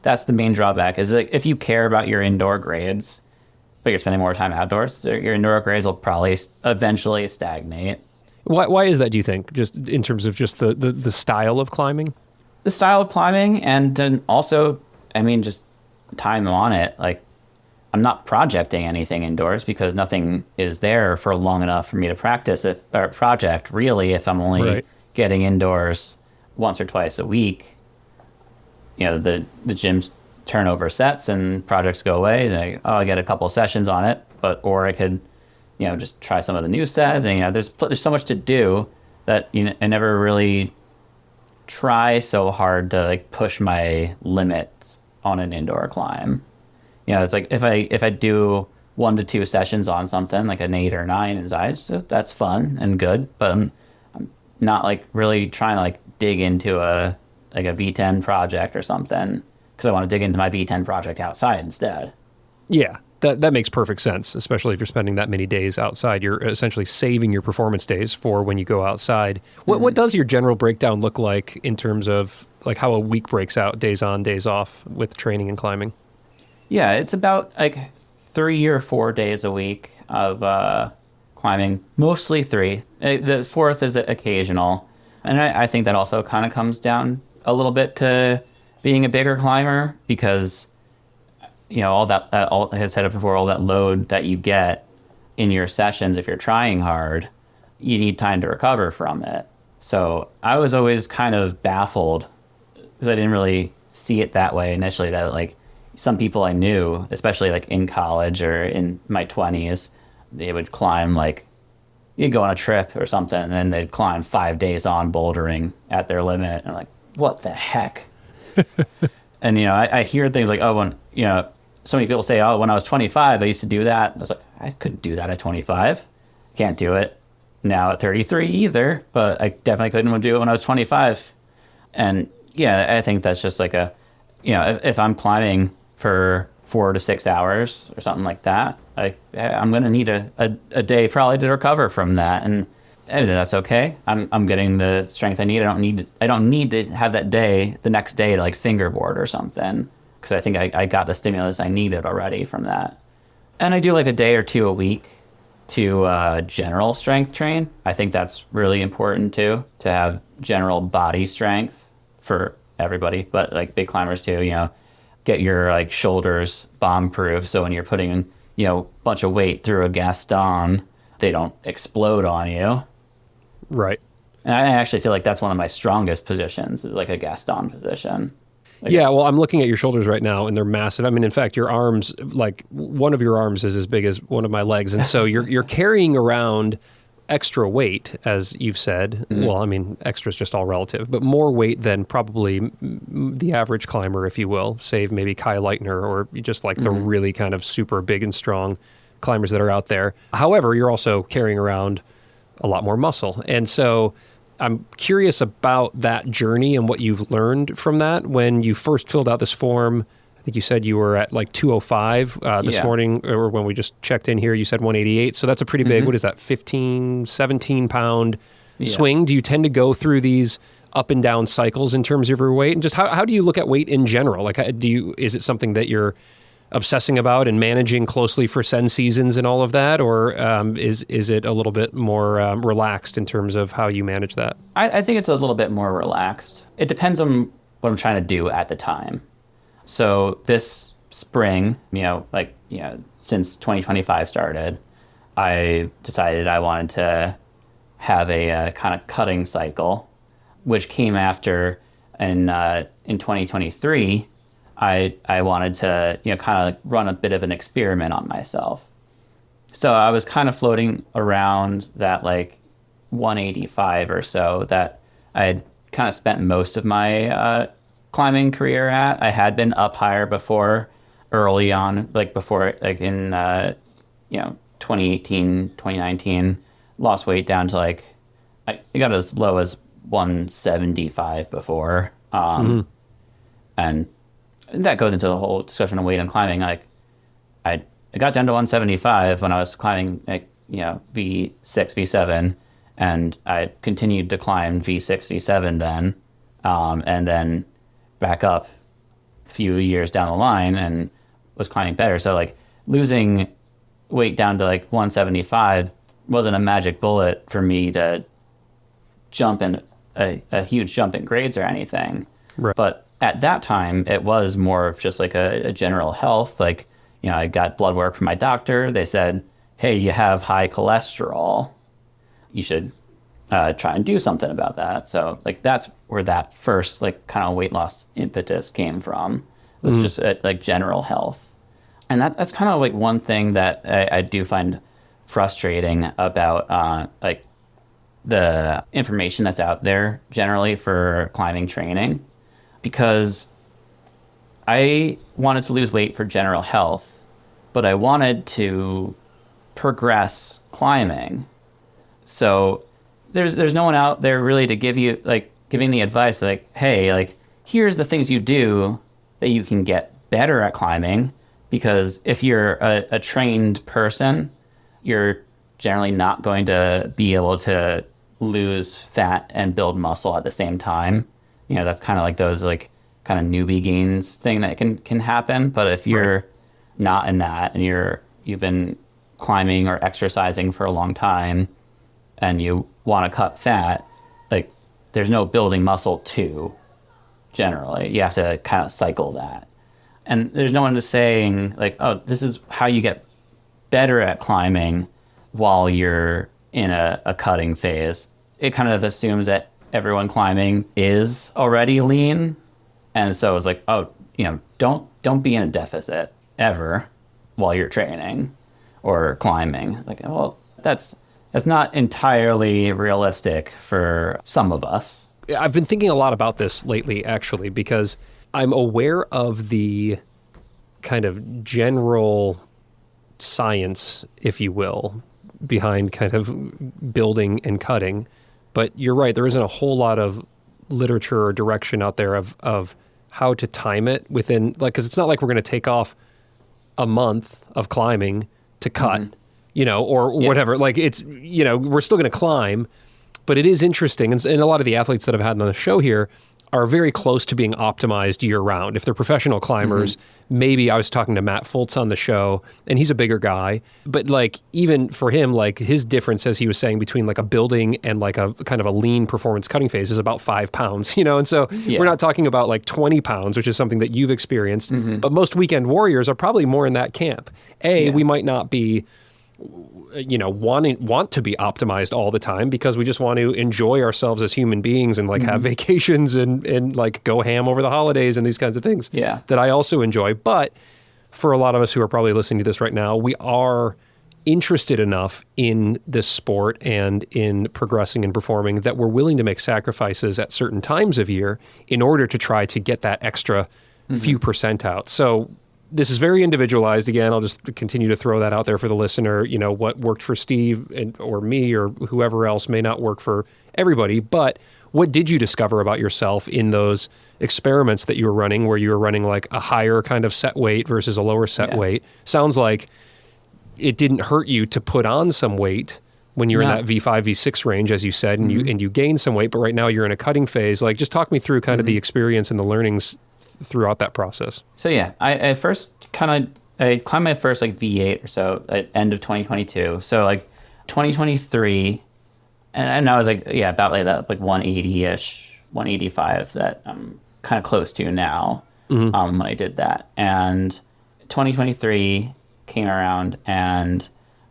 that's the main drawback is like if you care about your indoor grades, but you're spending more time outdoors, your indoor grades will probably eventually stagnate. Why is that, do you think? Just in terms of just the style of climbing? The style of climbing, and then also, I mean, just time on it. Like, I'm not projecting anything indoors because nothing is there for long enough for me to practice it or project. Really, if I'm only getting indoors once or twice a week, the gyms turn over sets and projects go away. And I get a couple sessions on it, or I could, just try some of the new sets. And there's so much to do that I never really try so hard to like push my limits on an indoor climb. It's like if I do 1 to 2 sessions on something like an 8 or 9 in size, that's fun and good. But I'm not like really trying to like dig into a V10 project or something, because I want to dig into my V10 project outside instead. Yeah, that makes perfect sense, especially if you're spending that many days outside. You're essentially saving your performance days for when you go outside. What does your general breakdown look like in terms of like how a week breaks out, days on, days off with training and climbing? Yeah, it's about like 3 or 4 days a week of climbing, mostly 3. The 4th is occasional. And I think that also kind of comes down a little bit to being a bigger climber, because all that I said it before, all that load that you get in your sessions, if you're trying hard, you need time to recover from it. So I was always kind of baffled because I didn't really see it that way initially, that like some people I knew, especially like in college or in my 20s, they would climb like, you'd go on a trip or something, and then they'd climb 5 days on bouldering at their limit. And I'm like, what the heck? And, I hear things like, oh, when, so many people say, oh, when I was 25, I used to do that. I was like, I couldn't do that at 25. Can't do it now at 33 either, but I definitely couldn't do it when I was 25. And yeah, I think that's just like if I'm climbing for 4 to 6 hours or something like that, I'm going to need a day probably to recover from that. And that's okay. I'm getting the strength I need. I don't need to have that day, the next day, to like fingerboard or something, because I think I got the stimulus I needed already from that. And I do like a day or two a week to general strength train. I think that's really important too, to have general body strength for everybody, but like big climbers too, get your like shoulders bomb proof. So when you're putting, a bunch of weight through a Gaston, they don't explode on you. Right. And I actually feel like that's one of my strongest positions, is like a Gaston position. Yeah, well, I'm looking at your shoulders right now, and they're massive. I mean, in fact, your arms, like one of your arms is as big as one of my legs, and so you're carrying around extra weight, as you've said. Mm-hmm. Well, I mean, extra is just all relative, but more weight than probably the average climber, if you will, save maybe Kai Leitner or just like the really kind of super big and strong climbers that are out there. However, you're also carrying around a lot more muscle, and so I'm curious about that journey and what you've learned from that. When you first filled out this form, I think you said you were at like 205 this morning, or when we just checked in here, you said 188. So that's a pretty big, what is that, 15, 17 pound swing? Do you tend to go through these up and down cycles in terms of your weight? And just how do you look at weight in general? Like, is it something that you're obsessing about and managing closely for Sen seasons and all of that, or is it a little bit more relaxed in terms of how you manage that? I think it's a little bit more relaxed. It depends on what I'm trying to do at the time. So this spring, since 2025 started, I decided I wanted to have a kind of cutting cycle, which came after in 2023. I wanted to, kind of run a bit of an experiment on myself. So I was kind of floating around that like 185 or so that I had kind of spent most of my climbing career at. I had been up higher before, early on, like before, like in, 2018, 2019, lost weight down to like, I got as low as 175 before. And that goes into the whole discussion of weight and climbing. Like, I got down to 175 when I was climbing, V6, V7, and I continued to climb V6, V7 then, and then back up a few years down the line and was climbing better. So like losing weight down to like 175 wasn't a magic bullet for me to jump in a huge jump in grades or anything. Right. But at that time, it was more of just like a general health. Like, I got blood work from my doctor. They said, hey, you have high cholesterol. You should try and do something about that. So like that's where that first like kind of weight loss impetus came from. It was just like general health. And that's kind of like one thing that I do find frustrating about like the information that's out there generally for climbing training. Because I wanted to lose weight for general health, but I wanted to progress climbing. So there's no one out there really to give you like giving the advice like, hey, like here's the things you do that you can get better at climbing. Because if you're a trained person, you're generally not going to be able to lose fat and build muscle at the same time. That's kind of like those like kind of newbie gains thing that can happen. But if you're not in that and you've been climbing or exercising for a long time and you want to cut fat, like there's no building muscle too, generally. You have to kind of cycle that. And there's no one to saying like, oh, this is how you get better at climbing while you're in a cutting phase. It kind of assumes that everyone climbing is already lean. And so it's like, oh, don't be in a deficit ever while you're training or climbing. Like, well, that's not entirely realistic for some of us. I've been thinking a lot about this lately, actually, because I'm aware of the kind of general science, if you will, behind kind of building and cutting. But you're right, there isn't a whole lot of literature or direction out there of how to time it within, like, because it's not like we're going to take off a month of climbing to cut, or whatever. Like, it's, we're still going to climb, but it is interesting. And a lot of the athletes that I've had on the show here are very close to being optimized year round. If they're professional climbers, maybe I was talking to Matt Fultz on the show, and he's a bigger guy, but like, even for him, like, his difference, as he was saying, between like a building and like a kind of a lean performance cutting phase is about 5 pounds, and so we're not talking about like 20 pounds, which is something that you've experienced, but most weekend warriors are probably more in that camp. We might not be want to be optimized all the time because we just want to enjoy ourselves as human beings and like have vacations and like go ham over the holidays and these kinds of things that I also enjoy. But for a lot of us who are probably listening to this right now, we are interested enough in this sport and in progressing and performing that we're willing to make sacrifices at certain times of year in order to try to get that extra few percent out. So this is very individualized. Again, I'll just continue to throw that out there for the listener. What worked for Steve or me or whoever else may not work for everybody. But what did you discover about yourself in those experiments that you were running, where you were running like a higher kind of set weight versus a lower set weight? Sounds like it didn't hurt you to put on some weight when you're in that V5, V6 range, as you said, and you gained some weight, but right now you're in a cutting phase. Like, just talk me through kind of the experience and the learnings throughout that process. So I climbed my first like V8 or so at end of 2022. So like 2023, and I was like, about like that, like 180-ish, 185 that I'm kind of close to now when I did that. And 2023 came around, and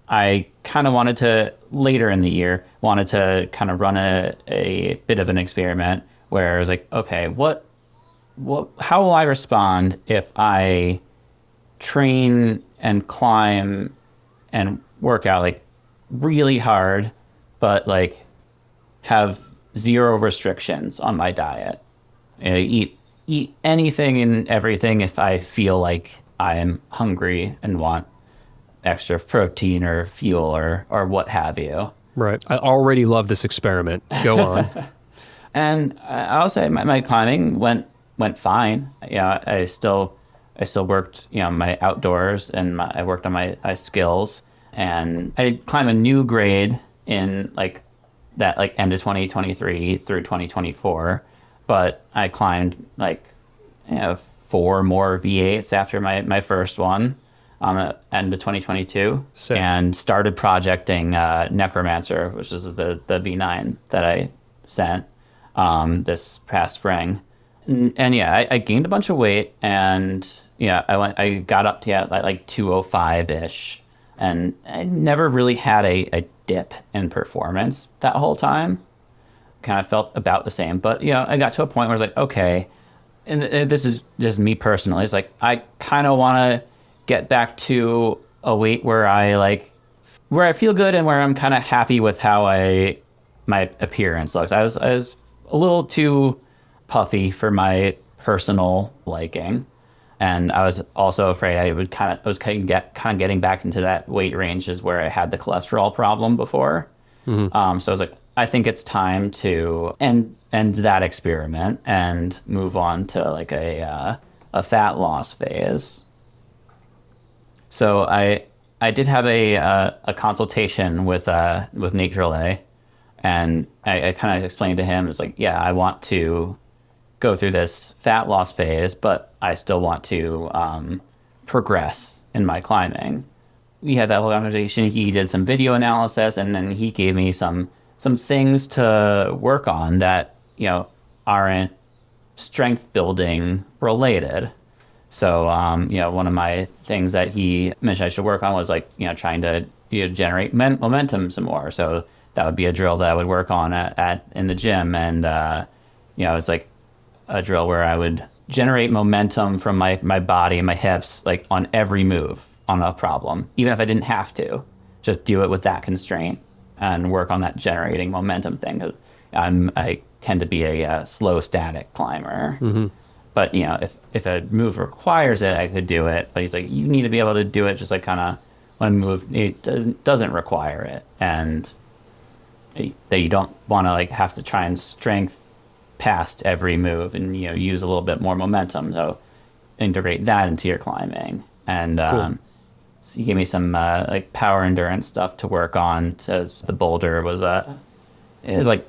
I kind of wanted to, later in the year, kind of run a bit of an experiment where I was like, okay, how will I respond if I train and climb and work out like really hard, but like have zero restrictions on my diet? Eat anything and everything if I feel like I am hungry and want extra protein or fuel or what have you. Right. I already love this experiment. Go on. And I'll say my climbing went fine. I still worked, my outdoors, and I worked on my skills, and I climbed a new grade in like that, like end of 2023 through 2024. But I climbed like 4 more V8s after my first one on the end of 2022. Sick. And started projecting Necromancer, which is the V9 that I sent this past spring. And I gained a bunch of weight, and I got up to like 205-ish, and I never really had a dip in performance that whole time. Kind of felt about the same, but I got to a point where I was like, okay, and this is just me personally, it's like I kind of want to get back to a weight where I feel good and where I'm kind of happy with how my appearance looks. I was a little too puffy for my personal liking, and I was also afraid I was kind of getting back into that weight range is where I had the cholesterol problem before. So I was like, I think it's time to end that experiment and move on to like a fat loss phase. So I did have a consultation with Nate Droulet, and I kind of explained to him, it's like, I want to go through this fat loss phase, but I still want to progress in my climbing. We had that whole conversation. He did some video analysis, and then he gave me some things to work on that aren't strength building related. So one of my things that he mentioned I should work on was like trying to generate momentum some more. So that would be a drill that I would work on in the gym, and it's like a drill where I would generate momentum from my body and my hips, like on every move on a problem, even if I didn't have to, just do it with that constraint and work on that generating momentum thing. 'Cause I tend to be a slow static climber. But, you know, if a move requires it, I could do it. But he's like, you need to be able to do it just like kind of when a move it doesn't require it. And that you don't want to like have to try and strength past every move and, you know, use a little bit more momentum. So integrate that into your climbing. And Cool. so he gave me some like power endurance stuff to work on. As the boulder was it was like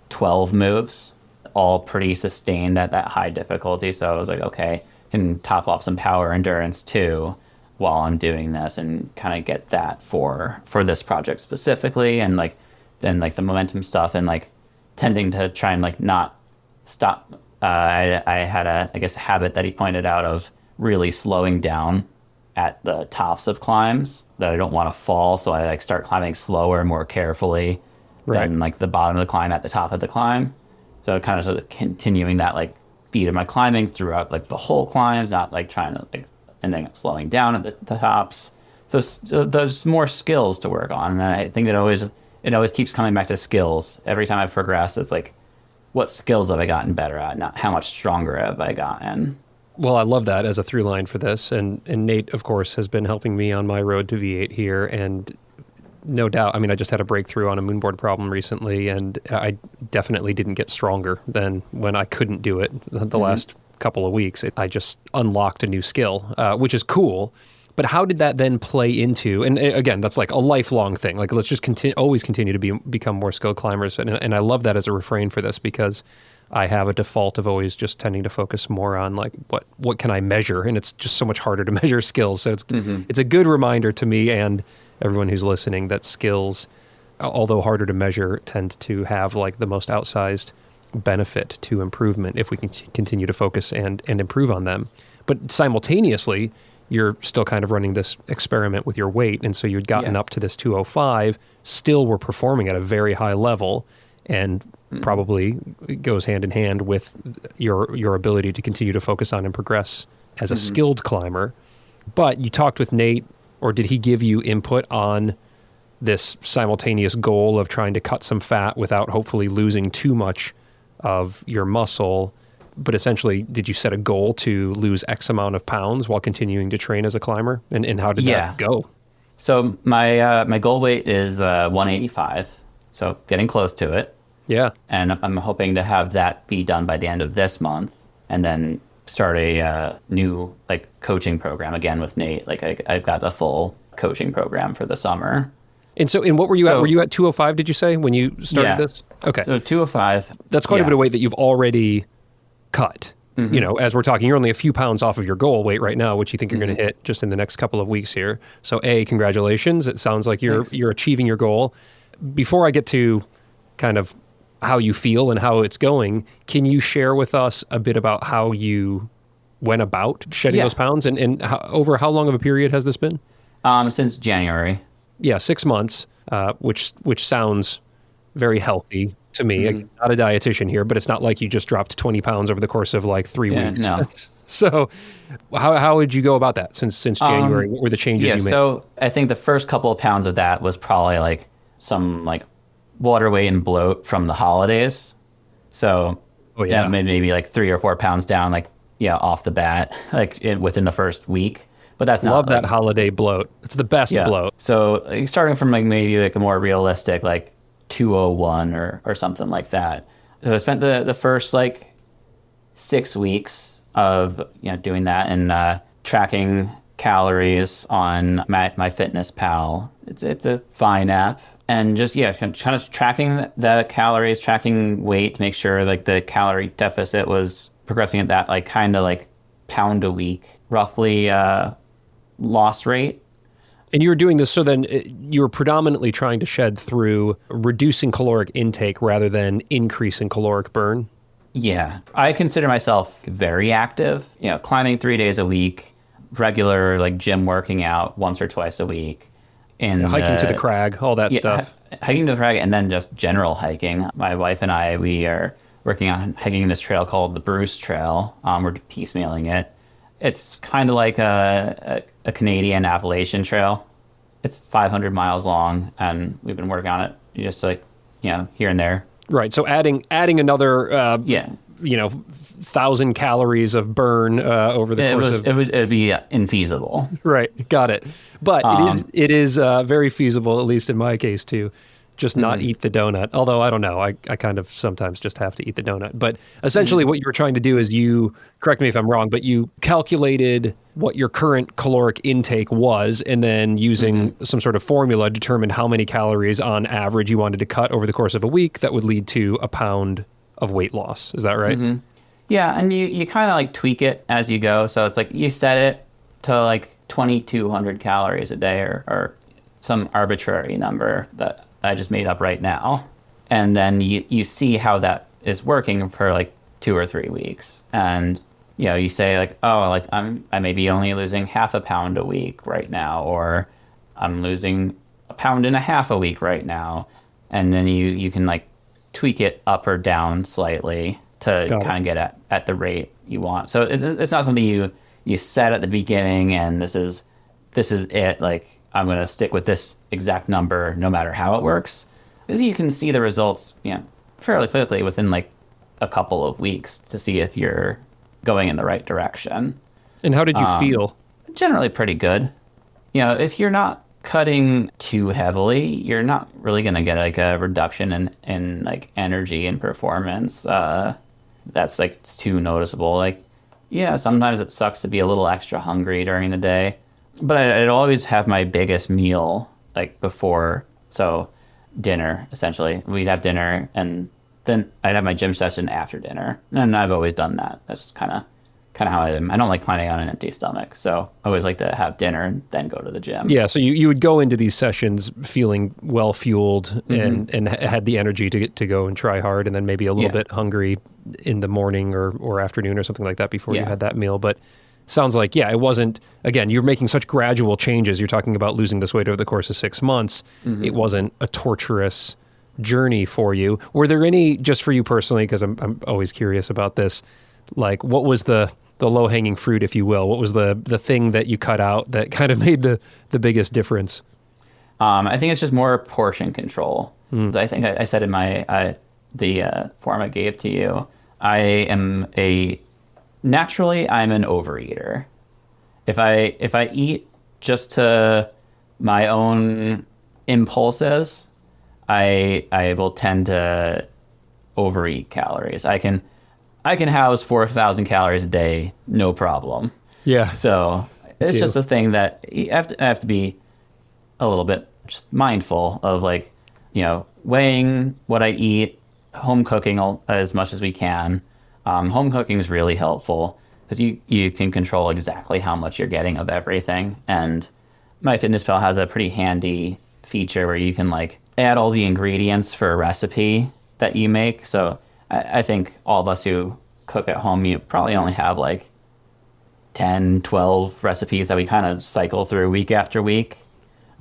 12 moves, all pretty sustained at that high difficulty. So I was like, okay, I can top off some power endurance too while I'm doing this and kind of get that for this project specifically. And like then like the momentum stuff and like tending to try and like not stop. I had a habit that he pointed out of really slowing down at the tops of climbs, that I don't want to fall. So I like start climbing slower, more carefully than like the bottom of the climb at the top of the climb. So kind of sort of continuing that like speed of my climbing throughout like the whole climbs, not like trying to like ending up slowing down at the tops. So there's more skills to work on. And I think it always keeps coming back to skills. Every time I've progressed, it's like, what skills have I gotten better at? Not how much stronger have I gotten. Well, I love that as a through line for this. And Nate, of course, has been helping me on my road to V8 here. And no doubt, I mean, I just had a breakthrough on a moonboard problem recently, and I definitely didn't get stronger than when I couldn't do it the last couple of weeks. I just unlocked a new skill, which is cool. But how did that then play into, and again, that's like a lifelong thing. Like, let's just always continue to become more skilled climbers. And I love that as a refrain for this, because I have a default of always just tending to focus more on like, what can I measure? And it's just so much harder to measure skills. So it's a good reminder to me and everyone who's listening that skills, although harder to measure, tend to have like the most outsized benefit to improvement if we can continue to focus and improve on them. But simultaneously, you're still kind of running this experiment with your weight. And so you'd gotten up to this 205, still were performing at a very high level, and probably goes hand in hand with your ability to continue to focus on and progress as a skilled climber. But you talked with Nate, or did he give you input on this simultaneous goal of trying to cut some fat without hopefully losing too much of your muscle? But essentially, did you set a goal to lose X amount of pounds while continuing to train as a climber? And how did that go? So my goal weight is 185, so getting close to it. Yeah. And I'm hoping to have that be done by the end of this month, and then start a new like coaching program again with Nate. Like I've got the full coaching program for the summer. And so, what were you at? Were you at 205, did you say, when you started this? Okay. So 205. That's quite a bit of weight that you've already cut. You know, as we're talking, you're only a few pounds off of your goal weight right now, which you think you're going to hit just in the next couple of weeks here. So congratulations. It sounds like you're achieving your goal. Before I get to kind of how you feel and how it's going, can you share with us a bit about how you went about shedding those pounds, and over how long of a period has this been? Since January. Yeah, 6 months, which sounds very healthy to me. I'm not a dietitian here, but it's not like you just dropped 20 pounds over the course of like 3 weeks. No. So how would you go about that since January? What were the changes you made? So I think the first couple of pounds of that was probably like some like water weight and bloat from the holidays. So that made maybe like 3 or 4 pounds down, like, off the bat, like within the first week. But that's not that holiday bloat. It's the best bloat. So like, starting from like maybe like a more realistic, like 201 or something like that. So I spent the first like 6 weeks of doing that and tracking calories on my Fitness Pal. It's a fine app, and just kind of tracking the calories, tracking weight to make sure like the calorie deficit was progressing at that like kind of like pound a week roughly loss rate. And you were doing this, so then you were predominantly trying to shed through reducing caloric intake rather than increasing caloric burn? Yeah. I consider myself very active, climbing 3 days a week, regular like gym working out once or twice a week. And hiking to the crag, all that stuff. Hiking to the crag, and then just general hiking. My wife and I, we are working on hiking this trail called the Bruce Trail. We're piecemealing it. It's kind of like a Canadian Appalachian Trail. It's 500 miles long, and we've been working on it just like, here and there. Right. So adding another, 1,000 calories of burn over the course of... It'd be infeasible. Right. Got it. But it is very feasible, at least in my case, to just not eat the donut. Although, I don't know. I kind of sometimes just have to eat the donut. But essentially what you were trying to do is you, correct me if I'm wrong, but you calculated what your current caloric intake was, and then using some sort of formula determined how many calories on average you wanted to cut over the course of a week that would lead to a pound of weight loss. Is that right? Mm-hmm. Yeah, and you kind of like tweak it as you go. So it's like you set it to like 2,200 calories a day or some arbitrary number that I just made up right now. And then you see how that is working for like 2 or 3 weeks. And, you say like, oh, like I may be only losing half a pound a week right now, or I'm losing 1.5 pounds a week right now. And then you can like tweak it up or down slightly to kind of get at the rate you want. So it's not something you set at the beginning and this is it. Like, I'm going to stick with this exact number no matter how it works. Because you can see the results, fairly quickly within like a couple of weeks to see if you're going in the right direction. And how did you feel? Generally pretty good. If you're not cutting too heavily, you're not really going to get like a reduction in like energy and performance. That's like too noticeable. Like, sometimes it sucks to be a little extra hungry during the day, but I'd always have my biggest meal like before. So dinner, essentially. We'd have dinner and then I'd have my gym session after dinner. And I've always done that. That's kind of how I am. I don't like climbing on an empty stomach. So I always like to have dinner and then go to the gym. Yeah. So you would go into these sessions feeling well fueled and had the energy to go and try hard, and then maybe a little bit hungry in the morning or afternoon or something like that before you had that meal. But sounds like, it wasn't, again, you're making such gradual changes. You're talking about losing this weight over the course of 6 months. It wasn't a torturous journey for you. Were there any, just for you personally, because I'm always curious about this, like what was the low-hanging fruit, if you will? What was the thing that you cut out that kind of made the biggest difference? I think it's just more portion control. So I think I said in my the form I gave to you, I'm an overeater. If I eat just to my own impulses, I will tend to overeat calories. I can house 4,000 calories a day, no problem. Yeah. So it's just a thing that you have to be a little bit just mindful of, like, weighing what I eat, home cooking as much as we can. Home cooking is really helpful because you can control exactly how much you're getting of everything. And MyFitnessPal has a pretty handy feature where you can like add all the ingredients for a recipe that you make. So I think all of us who cook at home, you probably only have like 10, 12 recipes that we kind of cycle through week after week.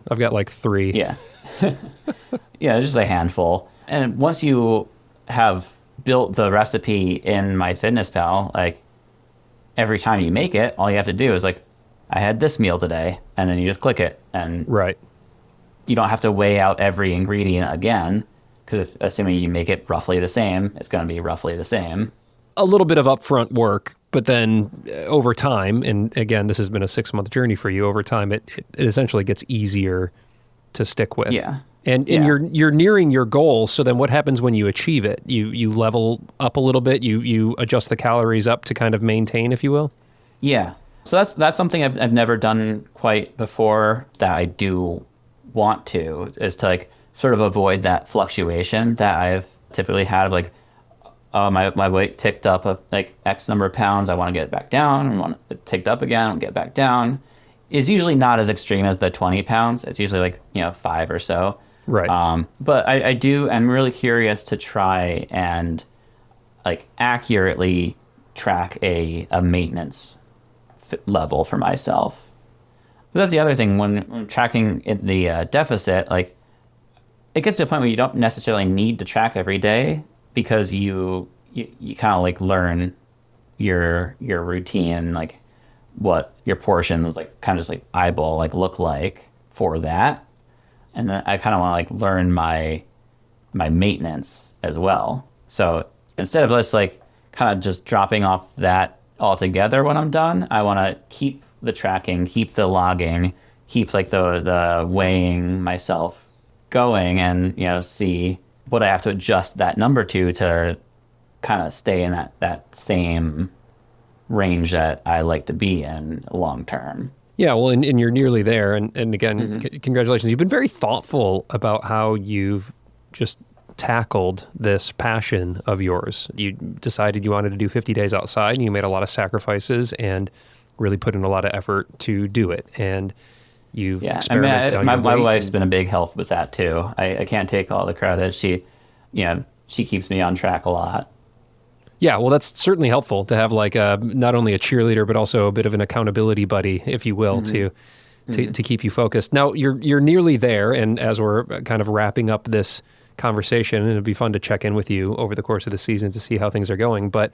I've got like 3. Yeah. Yeah, it's just a handful. And once you have built the recipe in MyFitnessPal, like every time you make it, all you have to do is like, I had this meal today, and then you just click it, and right. You don't have to weigh out every ingredient again, because assuming you make it roughly the same, it's going to be roughly the same. A little bit of upfront work, but then over time, and again, this has been a 6-month journey for you, over time, it essentially gets easier to stick with. Yeah. And you're nearing your goal. So then what happens when you achieve it? You level up a little bit, you adjust the calories up to kind of maintain, if you will? Yeah. So that's something I've never done quite before that I do want to, is to like sort of avoid that fluctuation that I've typically had of like, my weight ticked up like X number of pounds, I want to get it back down, I want it ticked up again, I want to get it back down. Is usually not as extreme as the 20 pounds. It's usually like, 5 or so. Right. But I'm really curious to try and like accurately track a maintenance level for myself. But that's the other thing when tracking the deficit, like it gets to a point where you don't necessarily need to track every day because you you kind of like learn your routine, like what your portions like kind of just like eyeball like look like for that. And then I kind of want to like learn my maintenance as well. So instead of just like kind of just dropping off that altogether when I'm done, I want to keep the tracking, keep the logging, keep like the weighing myself going, and see what I have to adjust that number to kind of stay in that same range that I like to be in long term. Yeah, well, and you're nearly there. And again, congratulations. You've been very thoughtful about how you've just tackled this passion of yours. You decided you wanted to do 50 days outside, and you made a lot of sacrifices and really put in a lot of effort to do it. And you've experimented on your my weight. wife's been a big help with that too. I can't take all the credit. She keeps me on track a lot. Yeah, well, that's certainly helpful to have like not only a cheerleader, but also a bit of an accountability buddy, if you will, to keep you focused. Now, you're nearly there, and as we're kind of wrapping up this conversation, and it'd be fun to check in with you over the course of the season to see how things are going, but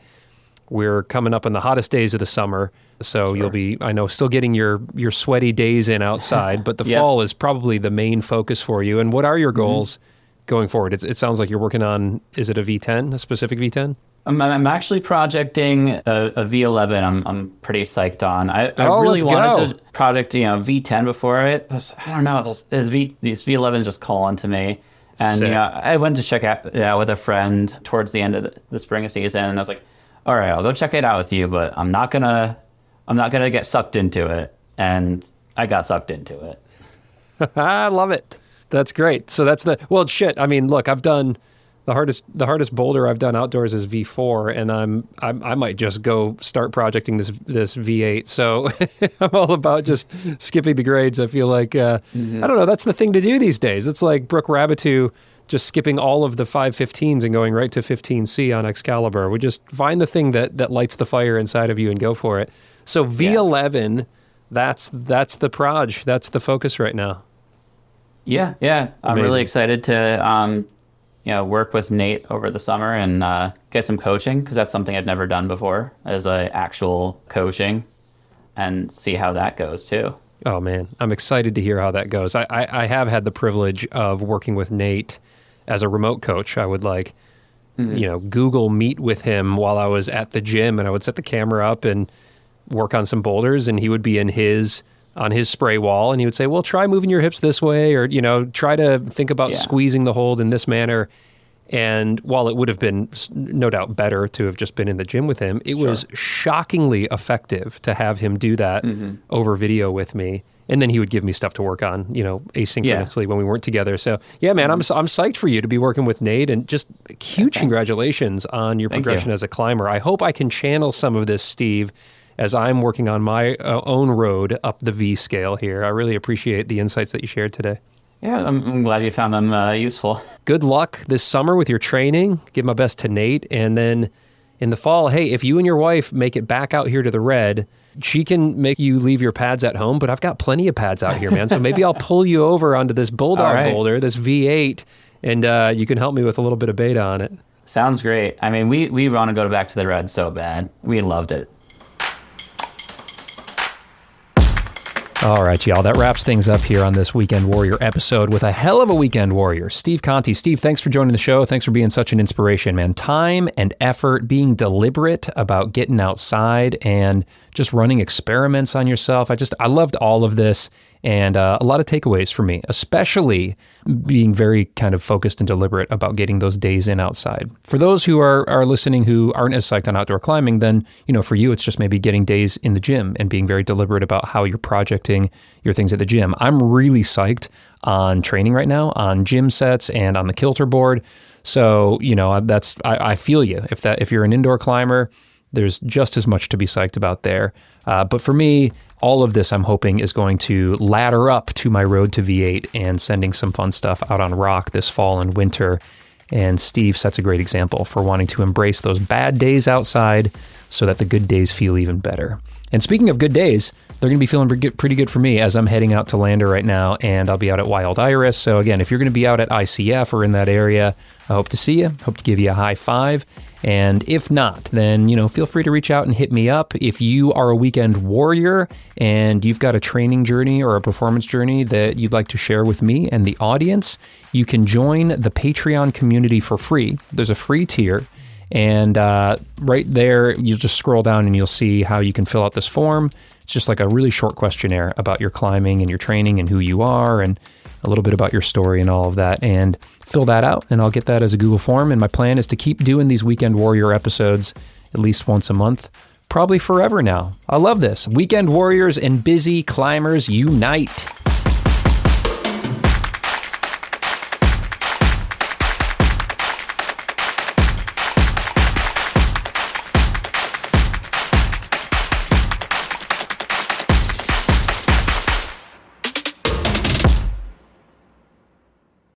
we're coming up on the hottest days of the summer, so You'll be, I know, still getting your sweaty days in outside, but the fall is probably the main focus for you. And what are your goals going forward? It sounds like you're working on, is it a V10, a specific V10? I'm actually projecting a V11. I'm pretty psyched on. I really wanted to project V10 before it. I don't know, these V11s just calling to me. And I went to check out with a friend towards the end of the spring season, and I was like, all right, I'll go check it out with you, but I'm not gonna get sucked into it. And I got sucked into it. I love it. That's great. So that's I mean, look, I've done the hardest boulder I've done outdoors is V4, and I might just go start projecting this V8. So I'm all about just skipping the grades. I feel like I don't know. That's the thing to do these days. It's like Brooke Rabbitoux just skipping all of the 515s and going right to 15C on Excalibur. We just find the thing that lights the fire inside of you and go for it. So V11, that's the proj. That's the focus right now. Yeah. I'm Amazing. Really excited to work with Nate over the summer and get some coaching, because that's something I've never done before, as a actual coaching, and see how that goes too. Oh man, I'm excited to hear how that goes. I have had the privilege of working with Nate as a remote coach. I would Google Meet with him while I was at the gym, and I would set the camera up and work on some boulders, and he would be on his spray wall, and he would say, well, try moving your hips this way, or, try to think about squeezing the hold in this manner. And while it would have been no doubt better to have just been in the gym with him, it was shockingly effective to have him do that over video with me. And then he would give me stuff to work on, asynchronously when we weren't together. So yeah, man, I'm psyched for you to be working with Nate, and just huge congratulations on your progression as a climber. I hope I can channel some of this, Steve, as I'm working on my own road up the V scale here. I really appreciate the insights that you shared today. Yeah, I'm glad you found them useful. Good luck this summer with your training. Give my best to Nate. And then in the fall, hey, if you and your wife make it back out here to the Red, she can make you leave your pads at home, but I've got plenty of pads out here, man. So maybe I'll pull you over onto this Bulldog boulder, this V8, and you can help me with a little bit of beta on it. Sounds great. I mean, we want to go back to the Red so bad. We loved it. All right, y'all, that wraps things up here on this Weekend Warrior episode with a hell of a Weekend Warrior, Steve Conti. Steve, thanks for joining the show. Thanks for being such an inspiration, man. Time and effort, being deliberate about getting outside and just running experiments on yourself. I loved all of this, and a lot of takeaways for me, especially being very kind of focused and deliberate about getting those days in outside. For those who are listening who aren't as psyched on outdoor climbing, then, for you, it's just maybe getting days in the gym and being very deliberate about how you're projecting your things at the gym. I'm really psyched on training right now, on gym sets and on the kilter board. So, I feel you. If you're an indoor climber, there's just as much to be psyched about there. But for me, all of this, I'm hoping, is going to ladder up to my road to V8 and sending some fun stuff out on rock this fall and winter. And Steve sets a great example for wanting to embrace those bad days outside so that the good days feel even better. And speaking of good days, they're going to be feeling pretty good for me as I'm heading out to Lander right now, and I'll be out at Wild Iris. So again, if you're going to be out at ICF or in that area, I hope to see you, hope to give you a high five. And if not, then, feel free to reach out and hit me up. If you are a weekend warrior and you've got a training journey or a performance journey that you'd like to share with me and the audience, you can join the Patreon community for free. There's a free tier. And right there, you'll just scroll down and you'll see how you can fill out this form. It's just like a really short questionnaire about your climbing and your training and who you are and a little bit about your story and all of that. And fill that out and I'll get that as a Google form. And my plan is to keep doing these Weekend Warrior episodes at least once a month, probably forever now. I love this. Weekend Warriors and busy climbers unite.